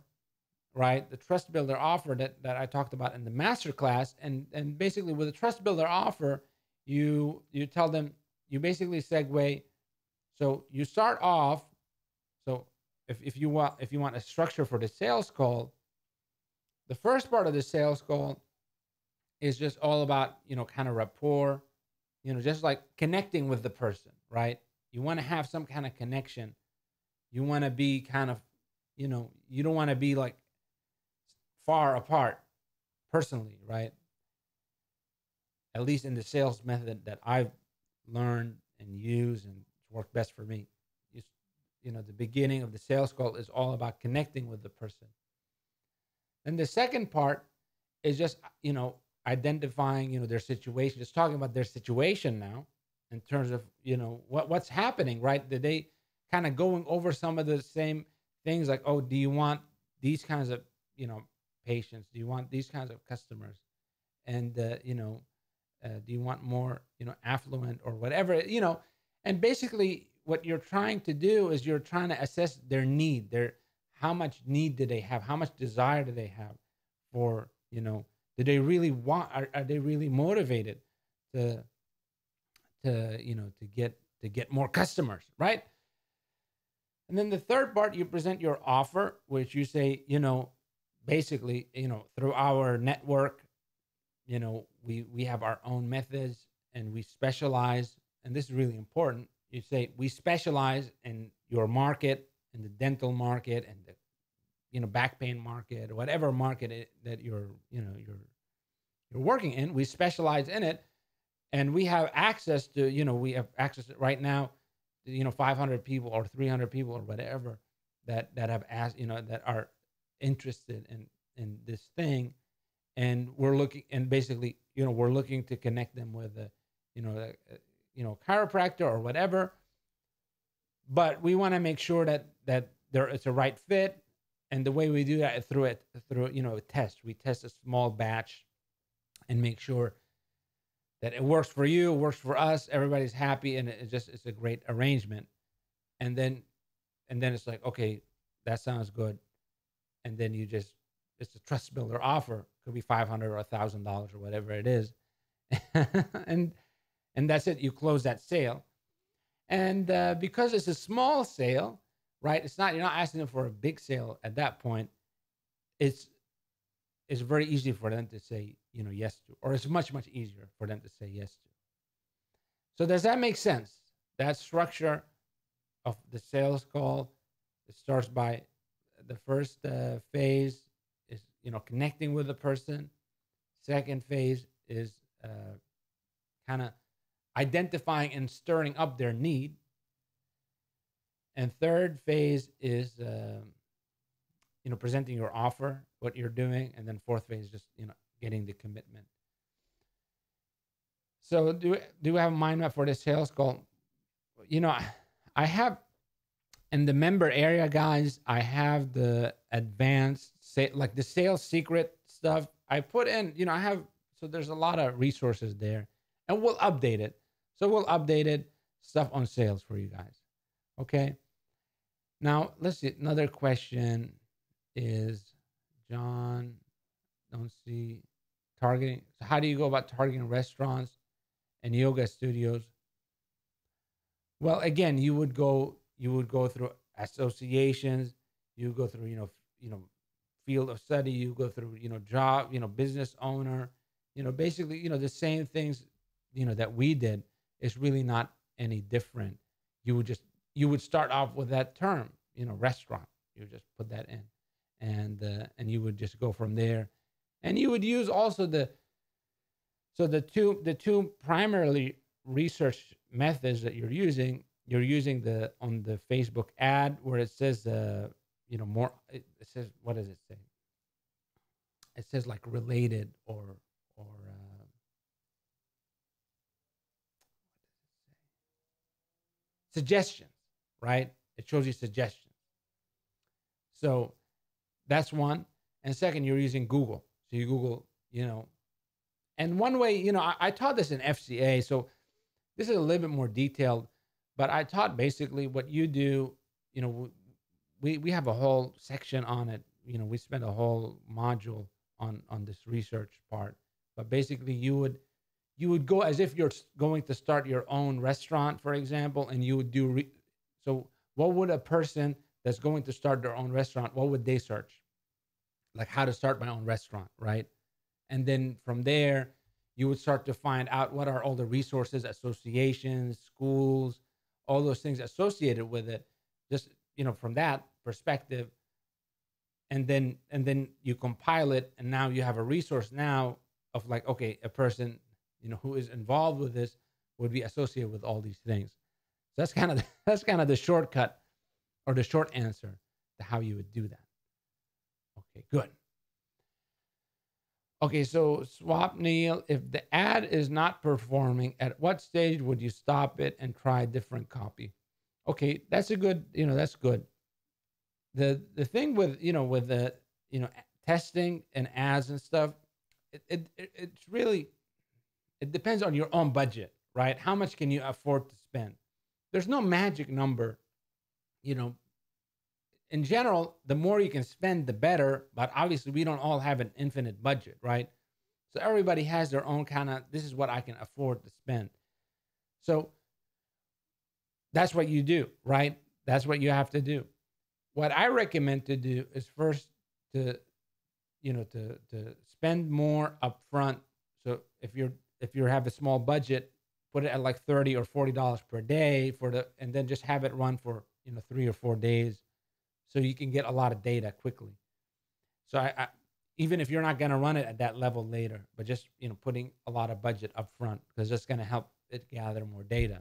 right? The trust builder offer that I talked about in the master class. And basically with a trust builder offer, you tell them, you basically segue. So you start off. So if you want a structure for the sales call, the first part of the sales call is just all about, kind of rapport, just like connecting with the person, right? You want to have some kind of connection. You want to be kind of, you don't want to be like far apart personally, right? At least in the sales method that I've learned and used and it's worked best for me. The beginning of the sales call is all about connecting with the person. And the second part is just, identifying, their situation, just talking about their situation now in terms of, what's happening, right? Did they kind of going over some of the same things, like, oh, do you want these kinds of, patients? Do you want these kinds of customers? And, do you want more, affluent or whatever, and basically what you're trying to do is you're trying to assess their need, how much need do they have? How much desire do they have for, do they really want, are they really motivated to get more customers, right? And then the third part, you present your offer, which you say, basically, through our network, we have our own methods, and we specialize, and this is really important. You say we specialize in your market, in the dental market, and the back pain market, or whatever market that you're working in. We specialize in it, and we have access to, right now, 500 people or 300 people or whatever that have asked, that are interested in this thing, and we're looking, and basically, we're looking to connect them with a, chiropractor or whatever. But we want to make sure that there it's a right fit, and the way we do that is through a test. We test a small batch and make sure that it works for you, it works for us, everybody's happy, and it's a great arrangement. And then it's like, okay, that sounds good. And then it's a trust builder offer. Could be $500 or $1,000 or whatever it is. and that's it. You close that sale. And because it's a small sale, right? You're not asking them for a big sale at that point. It's very easy for them to say, yes to, or it's much, much easier for them to say yes to. So does that make sense? That structure of the sales call, it starts by the first phase is, connecting with the person. Second phase is kind of identifying and stirring up their need. And third phase is, presenting your offer, what you're doing. And then fourth phase is just, getting the commitment. So do we have a mind map for the sales call? I have, in the member area, guys, I have the advanced, like the sales secret stuff. I put in, so there's a lot of resources there, and we'll update it. So we'll update it, stuff on sales for you guys. Okay. Now, let's see. Another question is, John, don't see targeting. So how do you go about targeting restaurants and yoga studios? Well, again, you would go through associations, you go through, field of study, you go through, job, business owner, basically, the same things, that we did. It's really not any different. You would start off with that term, restaurant. You would just put that in, and you would just go from there, and you would use also the two primarily research methods that you're using. You're using on the Facebook ad where it says, more. It says, what does it say? It says like related or suggestions, right? It shows you suggestions. So that's one. And second, you're using Google. So you Google, and one way, I taught this in FCA. So this is a little bit more detailed, but I taught basically what you do. We have a whole section on it. We spent a whole module on this research part. But basically, you would go as if you're going to start your own restaurant, for example, and you would do. So what would a person that's going to start their own restaurant, what would they search? Like how to start my own restaurant, right? And then from there, you would start to find out what are all the resources, associations, schools, all those things associated with it. Just, from that perspective. And then you compile it, and now you have a resource now of like, okay, a person, who is involved with this would be associated with all these things. So that's kind of the shortcut or the short answer to how you would do that. Okay, good. Okay, so Swap Neil, if the ad is not performing, at what stage would you stop it and try different copy? Okay, that's a good, that's good. The thing with, with the, testing and ads and stuff, it's really, it depends on your own budget, right? How much can you afford to spend? There's no magic number, in general, the more you can spend, the better. But obviously, we don't all have an infinite budget, right? So everybody has their own kind of, this is what I can afford to spend. So that's what you do, right? That's what you have to do. What I recommend to do is first to spend more upfront. So if you have a small budget, put it at like $30 or $40 per day and then just have it run for 3 or 4 days, so you can get a lot of data quickly. So I even if you're not going to run it at that level later, but just putting a lot of budget up front, because that's going to help it gather more data.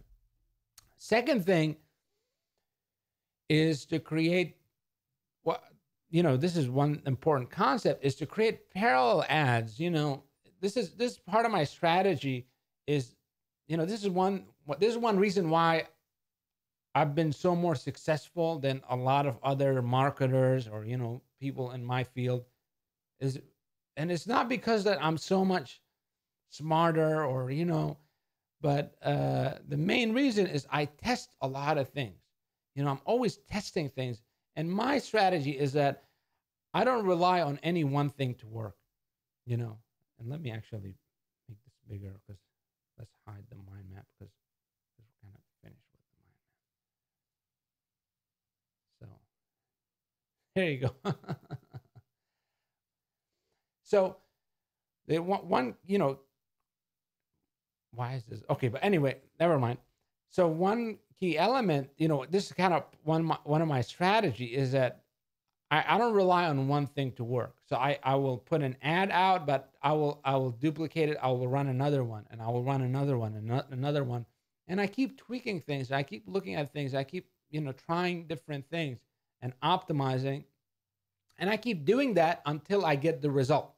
Second thing is to create what, this is one important concept, is to create parallel ads. This is part of my strategy. Is this is one reason why I've been so more successful than a lot of other marketers, or people in my field. Is And it's not because that I'm so much smarter, or but the main reason is I test a lot of things. I'm always testing things, and my strategy is that I don't rely on any one thing to work. And let me actually make this bigger, because let's hide the mind map, because we're kind of finished with the mind map. So there you go. So they want one, why is this? Okay, but anyway, never mind. So one key element, this is kind of one of my strategy, is that I don't rely on one thing to work. So I will put an ad out, but I will duplicate it. I will run another one, and I will run another one, and another one, and I keep tweaking things. I keep looking at things. I keep trying different things and optimizing, and I keep doing that until I get the result.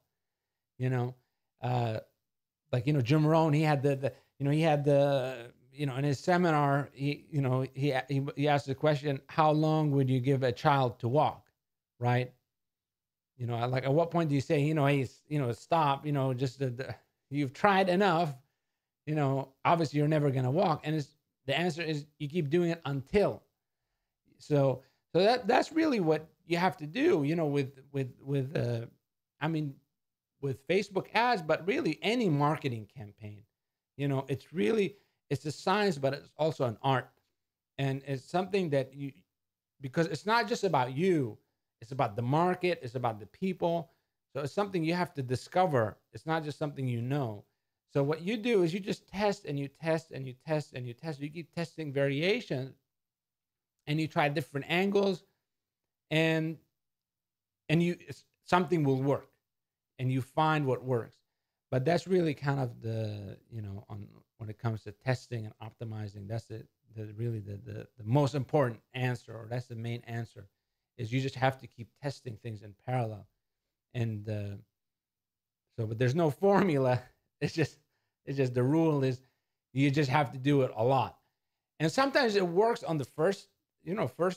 You know, like Jim Rohn, he had in his seminar, he asked the question, how long would you give a child to walk, right? Like, at what point do you say, he's, stop, just you've tried enough, obviously you're never going to walk. And the answer is you keep doing it until. So that's really what you have to do, with Facebook ads, but really any marketing campaign. It's a science, but it's also an art. And it's something that because it's not just about you, it's about the market, it's about the people. So it's something you have to discover. It's not just something So what you do is you just test, and you test, and you test, and you test. You keep testing variations, and you try different angles, and something will work, and you find what works. But that's really kind of the when it comes to testing and optimizing, that's really the most important answer, or that's the main answer, is you just have to keep testing things in parallel. And but there's no formula. It's just the rule is you just have to do it a lot. And sometimes it works on the first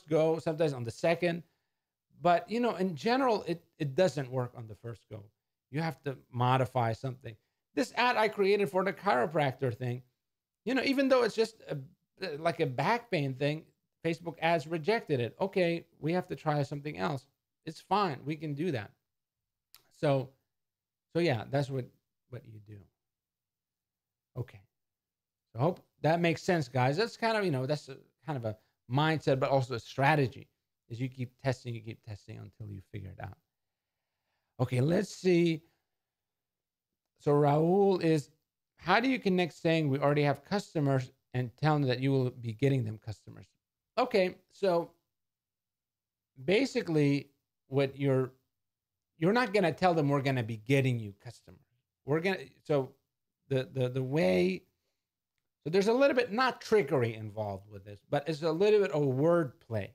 go, sometimes on the second. But in general, it doesn't work on the first go. You have to modify something. This ad I created for the chiropractor thing, even though it's just like a back pain thing, Facebook ads rejected it. Okay, we have to try something else. It's fine. We can do that. So yeah, that's what you do. Okay. So I hope that makes sense, guys. That's kind of, that's kind of a mindset, but also a strategy, is you keep testing until you figure it out. Okay, let's see. So Raul is, how do you connect saying we already have customers and tell them that you will be getting them customers? Okay, so basically what you're not going to tell them we're going to be getting you customers. So the way, so there's a little bit, not trickery involved with this, but it's a little bit of word play.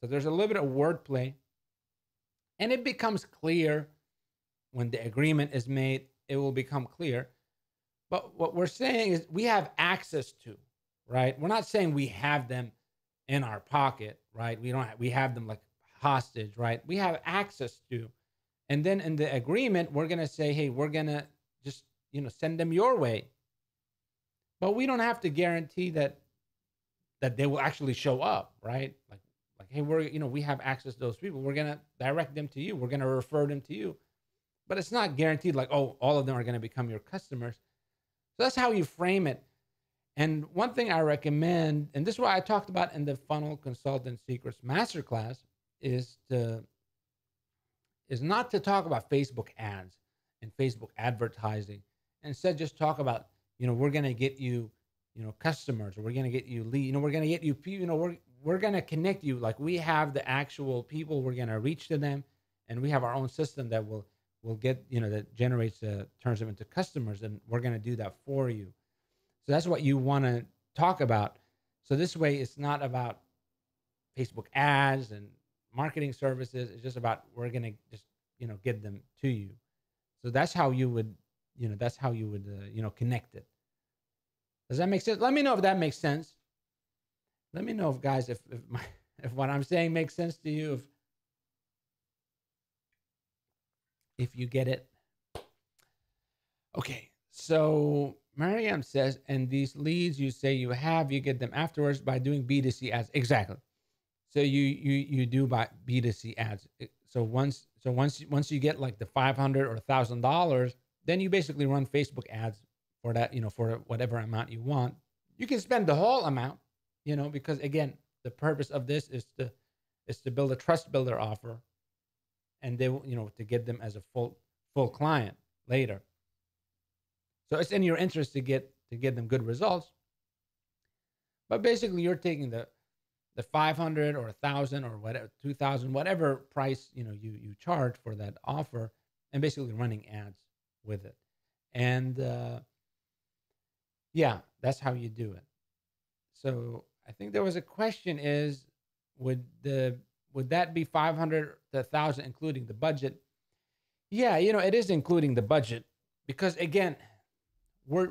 So there's a little bit of word play, and it becomes clear when the agreement is made. It will become clear. But what we're saying is we have access to, right? We're not saying we have them in our pocket, right? We have them like hostage, right? We have access to. And then in the agreement, we're going to say, hey, we're going to just, send them your way. But we don't have to guarantee that they will actually show up, right? Like, hey, we have access to those people. We're going to direct them to you. We're going to refer them to you. But it's not guaranteed like, oh, all of them are going to become your customers. So that's how you frame it. And one thing I recommend, and this is what I talked about in the Funnel Consultant Secrets Masterclass, is not to talk about Facebook ads and Facebook advertising. Instead, just talk about, we're going to get you, customers, or we're going to get you lead, we're going to get you, we're going to connect you. Like, we have the actual people, we're going to reach to them, and we have our own system that will get, that generates, turns them into customers, and we're going to do that for you. So that's what you want to talk about. So this way, it's not about Facebook ads and marketing services. It's just about we're gonna just get them to you. So that's how you would connect it. Does that make sense? Let me know if that makes sense. Let me know if guys if what I'm saying makes sense to you, if you get it. Okay, so Mariam says, and these leads you say you have, you get them afterwards by doing B2C ads. Exactly. So you do by B2C ads. So once you get like the $500 or $1,000, then you basically run Facebook ads for that, for whatever amount you want. You can spend the whole amount, because again, the purpose of this is to build a trust builder offer, and they to get them as a full client later. So it's in your interest to get them good results. But basically, you're taking the 500 or 1,000 or whatever, 2,000, whatever price you charge for that offer, and basically running ads with it. And yeah, that's how you do it. So I think there was a question: is would that be 500 to 1,000 including the budget? Yeah, it is including the budget, because again, we're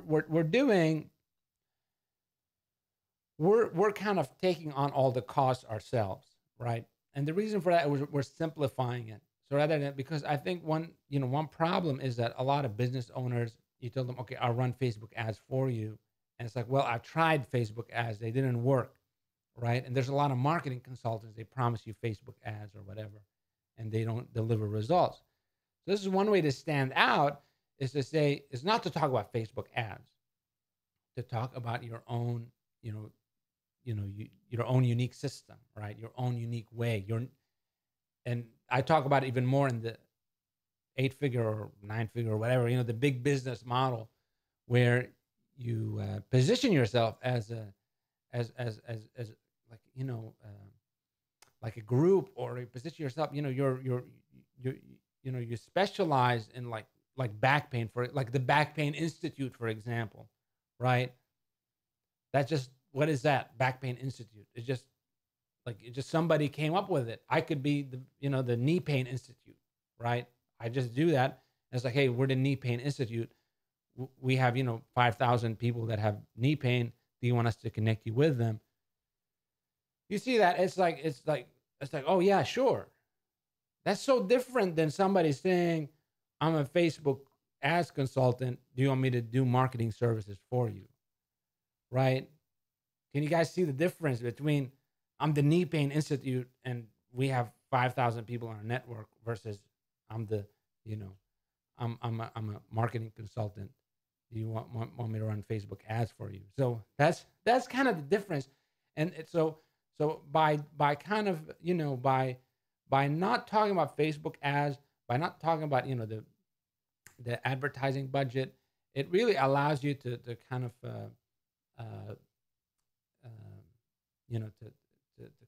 kind of taking on all the costs ourselves, right? And the reason for that is we're simplifying it. So rather than, because I think one problem is that a lot of business owners, you tell them, okay, I'll run Facebook ads for you, and it's like, well, I've tried Facebook ads, they didn't work, right? And there's a lot of marketing consultants, they promise you Facebook ads or whatever, and they don't deliver results. So this is one way to stand out, is to say, is not to talk about Facebook ads, to talk about your own, your own unique system, right? Your own unique way. And I talk about it even more in the 8-figure or 9-figure or whatever, the big business model, where you position yourself as like like a group, or you position yourself, you specialize in like back pain, for like the Back Pain Institute, for example, right? That's just, what is that? Back Pain Institute. It's just somebody came up with it. I could be the Knee Pain Institute, right? I just do that. And it's like, hey, we're the Knee Pain Institute. We have 5,000 people that have knee pain. Do you want us to connect you with them? You see that? It's like, oh yeah, sure. That's so different than somebody saying, I'm a Facebook ads consultant. Do you want me to do marketing services for you? Right? Can you guys see the difference between, I'm the Knee Pain Institute and we have 5,000 people on our network, versus I'm the, I'm a marketing consultant. Do you want me to run Facebook ads for you? So that's kind of the difference. And so by kind of, by not talking about Facebook ads, by not talking about, the advertising budget, it really allows you to kind of, to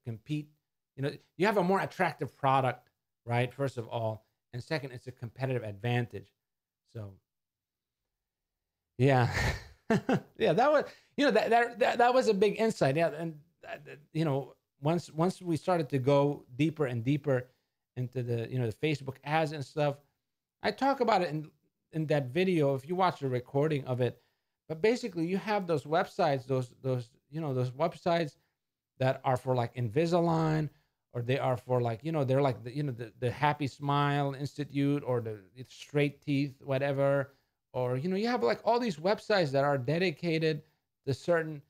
compete. You have a more attractive product, right? First of all, and second, it's a competitive advantage. So, yeah, yeah, that was, that was a big insight. Yeah, and once we started to go deeper and deeper into the the Facebook ads and stuff, I talk about it in that video, if you watch the recording of it. But basically, you have those websites, those websites that are for like Invisalign, or they are for like, they're like the Happy Smile Institute, or the Straight Teeth, whatever. Or, you have like all these websites that are dedicated to certain,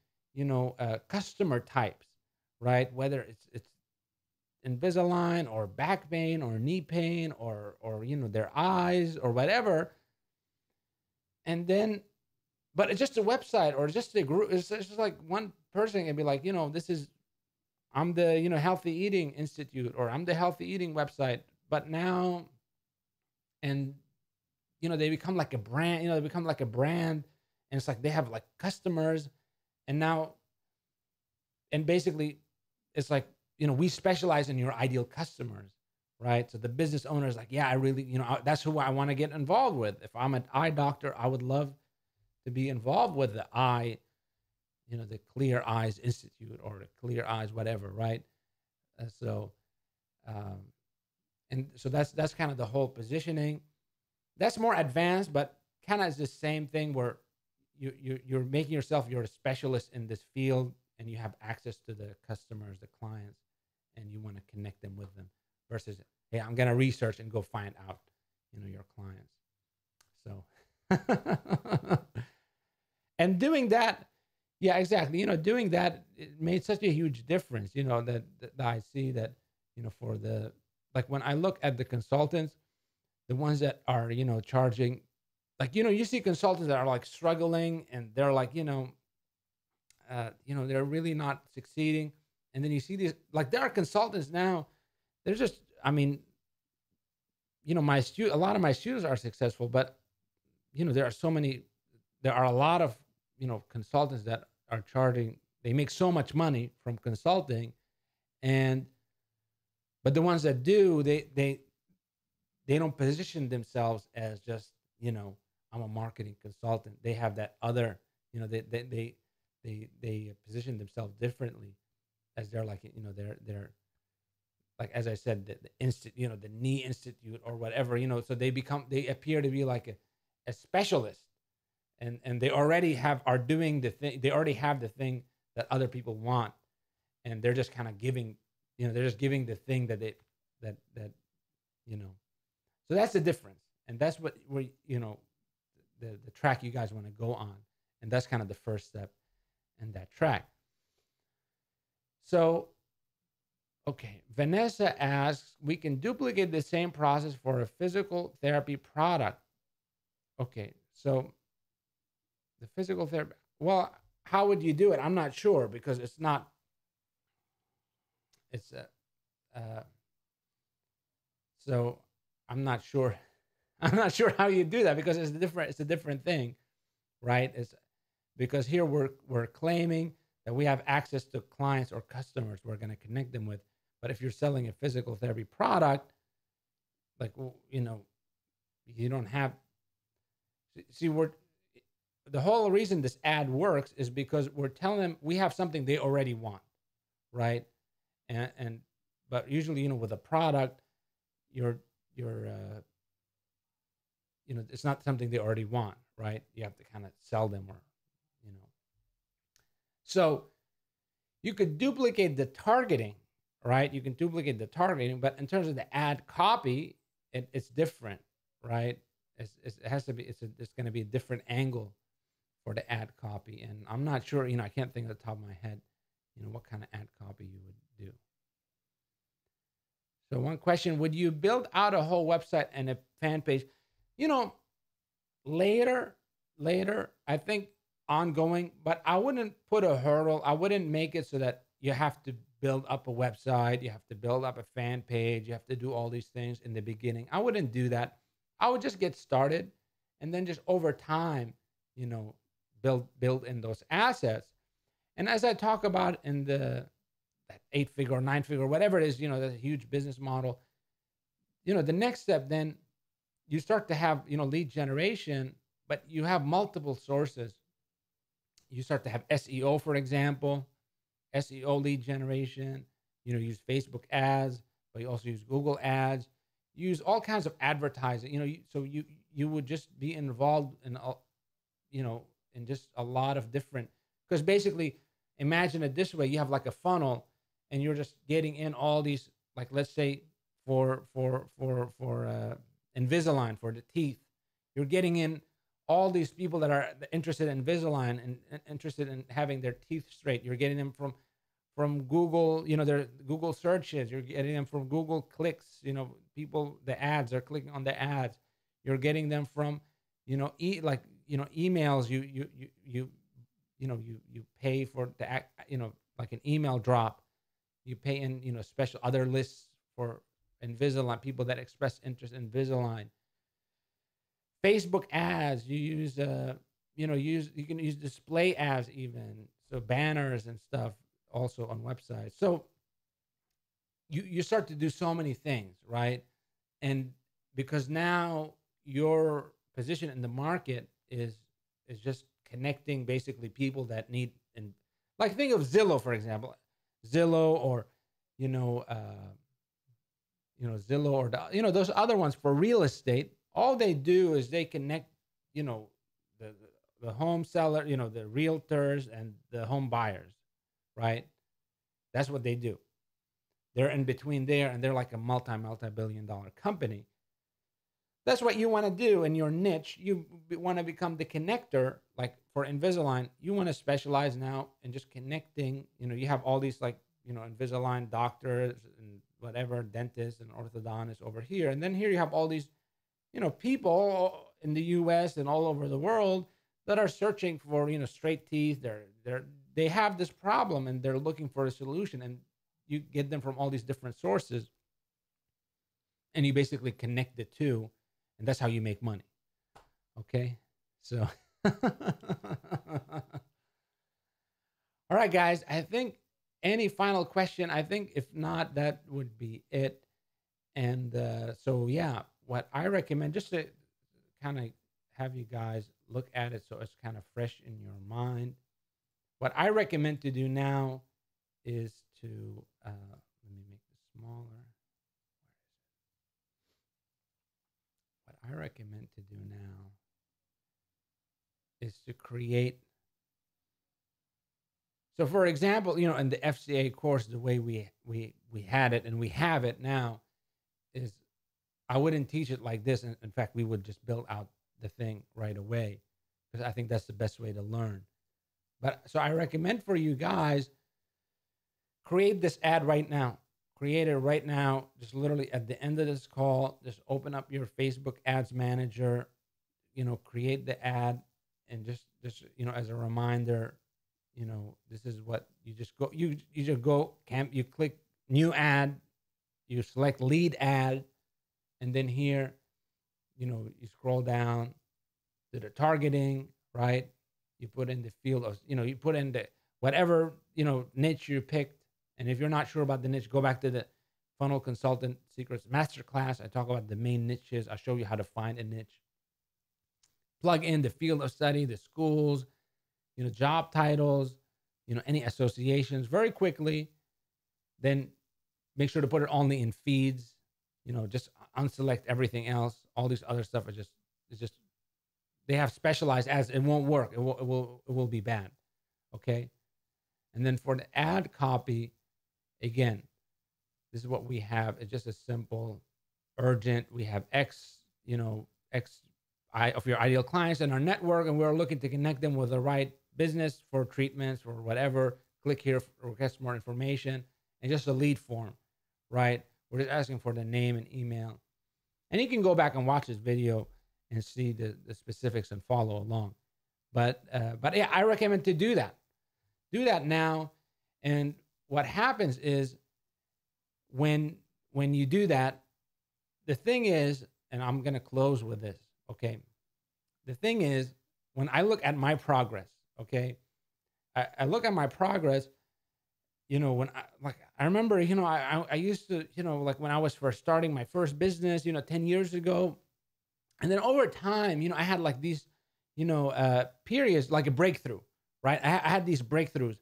customer types, right? Whether it's Invisalign or back pain or knee pain or their eyes or whatever. And then, but it's just a website or just a group. It's just like one person can be like, I'm the, Healthy Eating Institute, or I'm the Healthy Eating website. But now, and, they become like a brand, and it's like they have like customers. And now, and basically, it's like, we specialize in your ideal customers, right? So the business owner is like, yeah, I really, that's who I want to get involved with. If I'm an eye doctor, I would love to be involved with the eye, the Clear Eyes Institute, or the Clear Eyes, whatever, right? So Um, and so that's kind of the whole positioning. That's more advanced, but kind of is the same thing where you're making yourself, you're a specialist in this field, and you have access to the customers, the clients, and you want to connect them with them. Versus, hey, I'm gonna research and go find out, your clients. So, and doing that, yeah, exactly. Doing that, it made such a huge difference. That I see that, for the, like, when I look at the consultants, the ones that are, charging, like, you see consultants that are like struggling, and they're like, they're really not succeeding. And then you see these, like, there are consultants now. There's just, I mean, a lot of my students are successful, but there are so many, there are a lot of, consultants that are charging, they make so much money from consulting. And, but the ones that do, they don't position themselves as just, I'm a marketing consultant. They have that other, they position themselves differently, as they're like, they're like, as I said, the knee institute or whatever, so they appear to be like a specialist, and they already are doing the thing. They already have the thing that other people want, and they're just kind of giving, they're just giving the thing that you know. So that's the difference, and that's what we, the track you guys want to go on, and that's kind of the first step in that track. So, okay, Vanessa asks, we can duplicate the same process for a physical therapy product. Okay, so the physical therapy, well, how would you do it? I'm not sure, because it's not, it's so I'm not sure. I'm not sure how you do that, because it's a different thing, right? It's because here we're claiming that we have access to clients or customers we're going to connect them with. But if you're selling a physical therapy product, like, you don't have, see, the whole reason this ad works is because we're telling them we have something they already want, right? And but usually, with a product, you're it's not something they already want, right? You have to kind of sell them, or, so you could duplicate the targeting, right? You can duplicate the targeting, but in terms of the ad copy, it's different, right? It has to be, it's going to be a different angle for the ad copy. And I'm not sure, I can't think of the top of my head, what kind of ad copy you would do. So one question, would you build out a whole website and a fan page? Later, I think ongoing, but I wouldn't put a hurdle. I wouldn't make it so that you have to build up a website, you have to build up a fan page, you have to do all these things in the beginning. I wouldn't do that. I would just get started, and then just over time, build in those assets. And as I talk about in that 8-figure or 9-figure, whatever it is, that's a huge business model. The next step, then you start to have, lead generation, but you have multiple sources. You start to have SEO, for example, SEO lead generation, use Facebook ads, but you also use Google ads, use all kinds of advertising, so you would just be involved in, in just a lot of different, because basically, imagine it this way: you have like a funnel, and you're just getting in all these, like, let's say for Invisalign, for the teeth, you're getting in all these people that are interested in Invisalign and interested in having their teeth straight. You're getting them from Google, their Google searches. You're getting them from Google clicks. People, the ads are clicking on the ads. You're getting them from, emails. You pay for the act, like an email drop. You pay in, special other lists for Invisalign, people that express interest in Invisalign. Facebook ads, you use, you can use display ads even, so banners and stuff also on websites. So you start to do so many things, right? And because now your position in the market is just connecting basically people that need, and like, think of Zillow, for example. Zillow, or Zillow or those other ones for real estate. All they do is they connect, you know, the the home seller, the realtors and the home buyers, right? That's what they do. They're in between there, and they're like a multi-billion dollar company. That's what you want to do in your niche. You want to become the connector, like for Invisalign. You want to specialize now in just connecting. You have all these like Invisalign doctors and whatever, dentists and orthodontists over here, and then here you have all these people in the U.S. and all over the world that are searching for straight teeth. They have this problem and they're looking for a solution, and you get them from all these different sources, and you basically connect the two, and that's how you make money. Okay, so all right, guys. I think any final question? I think if not, that would be it. And so yeah, what I recommend, just to kind of have you guys look at it so it's kind of fresh in your mind. What I recommend to do now is to let me make this smaller. What I recommend to do now is to create. So, for example, in the FCA course, the way we had it and we have it now is, I wouldn't teach it like this. In fact, we would just build out the thing right away, because I think that's the best way to learn. But so I recommend for you guys, create this ad right now. Create it right now. Just literally at the end of this call, just open up your Facebook Ads Manager, create the ad, and just as a reminder, this is what you just go. You just go. You click new ad. You select lead ad, and then here, you scroll down to the targeting, right? You put in the field of, you put in the whatever, niche you picked. And if you're not sure about the niche, go back to the Funnel Consultant Secrets Masterclass. I talk about the main niches. I'll show you how to find a niche. Plug in the field of study, the schools, job titles, any associations very quickly. Then make sure to put it only in feeds, just unselect everything else. All these other stuff is just they have specialized ads. It won't work. It will be bad. Okay. And then for the ad copy, again, this is what we have. It's just a simple, urgent. We have X of your ideal clients in our network, and we're looking to connect them with the right business for treatments or whatever. Click here, request more information, and just a lead form, right? We're just asking for the name and email. And you can go back and watch this video and see the specifics and follow along. But yeah, I recommend to do that. Do that now. And what happens is when you do that, the thing is, and I'm going to close with this, okay? The thing is, when I look at my progress, okay, I look at my progress, when I remember, I used to, like when I was first starting my first business, 10 years ago. And then over time, I had like these, periods, like a breakthrough, right? I had these breakthroughs.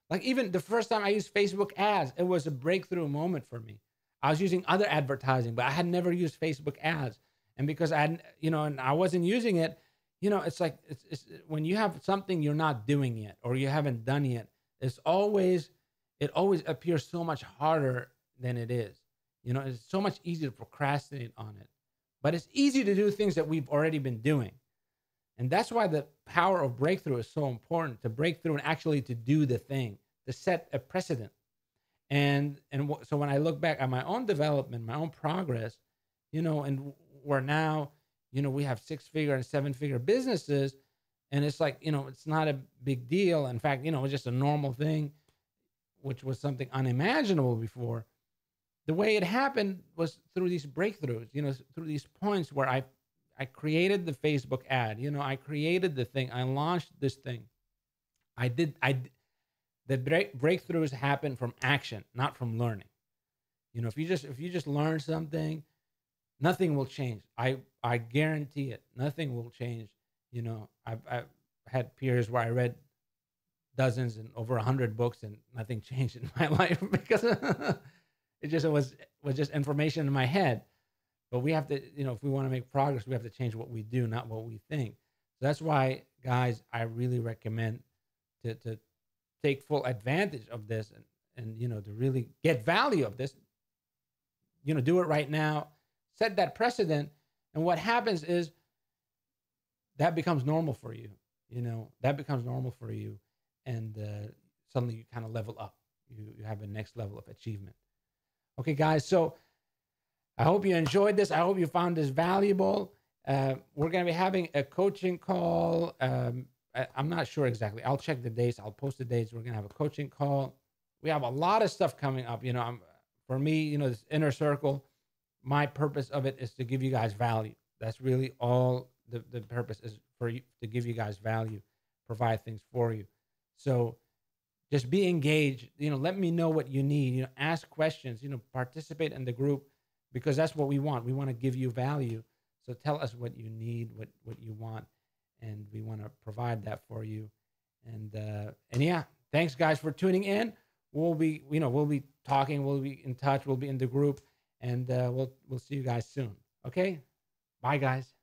Like even the first time I used Facebook ads, it was a breakthrough moment for me. I was using other advertising, but I had never used Facebook ads. And because I had, and I wasn't using it, it's like, it's when you have something you're not doing yet, or you haven't done yet, it always appears so much harder than it is. It's so much easier to procrastinate on it, but it's easy to do things that we've already been doing. And that's why the power of breakthrough is so important, to break through and actually to do the thing, to set a precedent. So when I look back at my own development, my own progress, and we're now, we have 6-figure and 7-figure businesses, and it's like, it's not a big deal. In fact, it's just a normal thing, which was something unimaginable before. The way it happened was through these breakthroughs, through these points where I created the Facebook ad, I created the thing, I launched this thing. The breakthroughs happen from action, not from learning. If you just learn something, nothing will change. I guarantee it. Nothing will change. I've had periods where I read dozens and over 100 books and nothing changed in my life because It was just information in my head. But we have to, if we want to make progress, we have to change what we do, not what we think. So that's why, guys, I really recommend to take full advantage of this, and to really get value of this. Do it right now, set that precedent, and what happens is that becomes normal for you. That becomes normal for you, and suddenly you kind of level up. You have a next level of achievement. Okay, guys. So I hope you enjoyed this. I hope you found this valuable. We're going to be having a coaching call. I'm not sure exactly. I'll check the dates. I'll post the dates. We're going to have a coaching call. We have a lot of stuff coming up. For me, this inner circle, my purpose of it is to give you guys value. That's really all the purpose is, for you, to give you guys value, provide things for you. So just be engaged. Let me know what you need. Ask questions. Participate in the group, because that's what we want. We want to give you value. So tell us what you need, what you want, and we want to provide that for you. And yeah, thanks guys for tuning in. We'll be talking. We'll be in touch. We'll be in the group, and we'll see you guys soon. Okay, bye guys.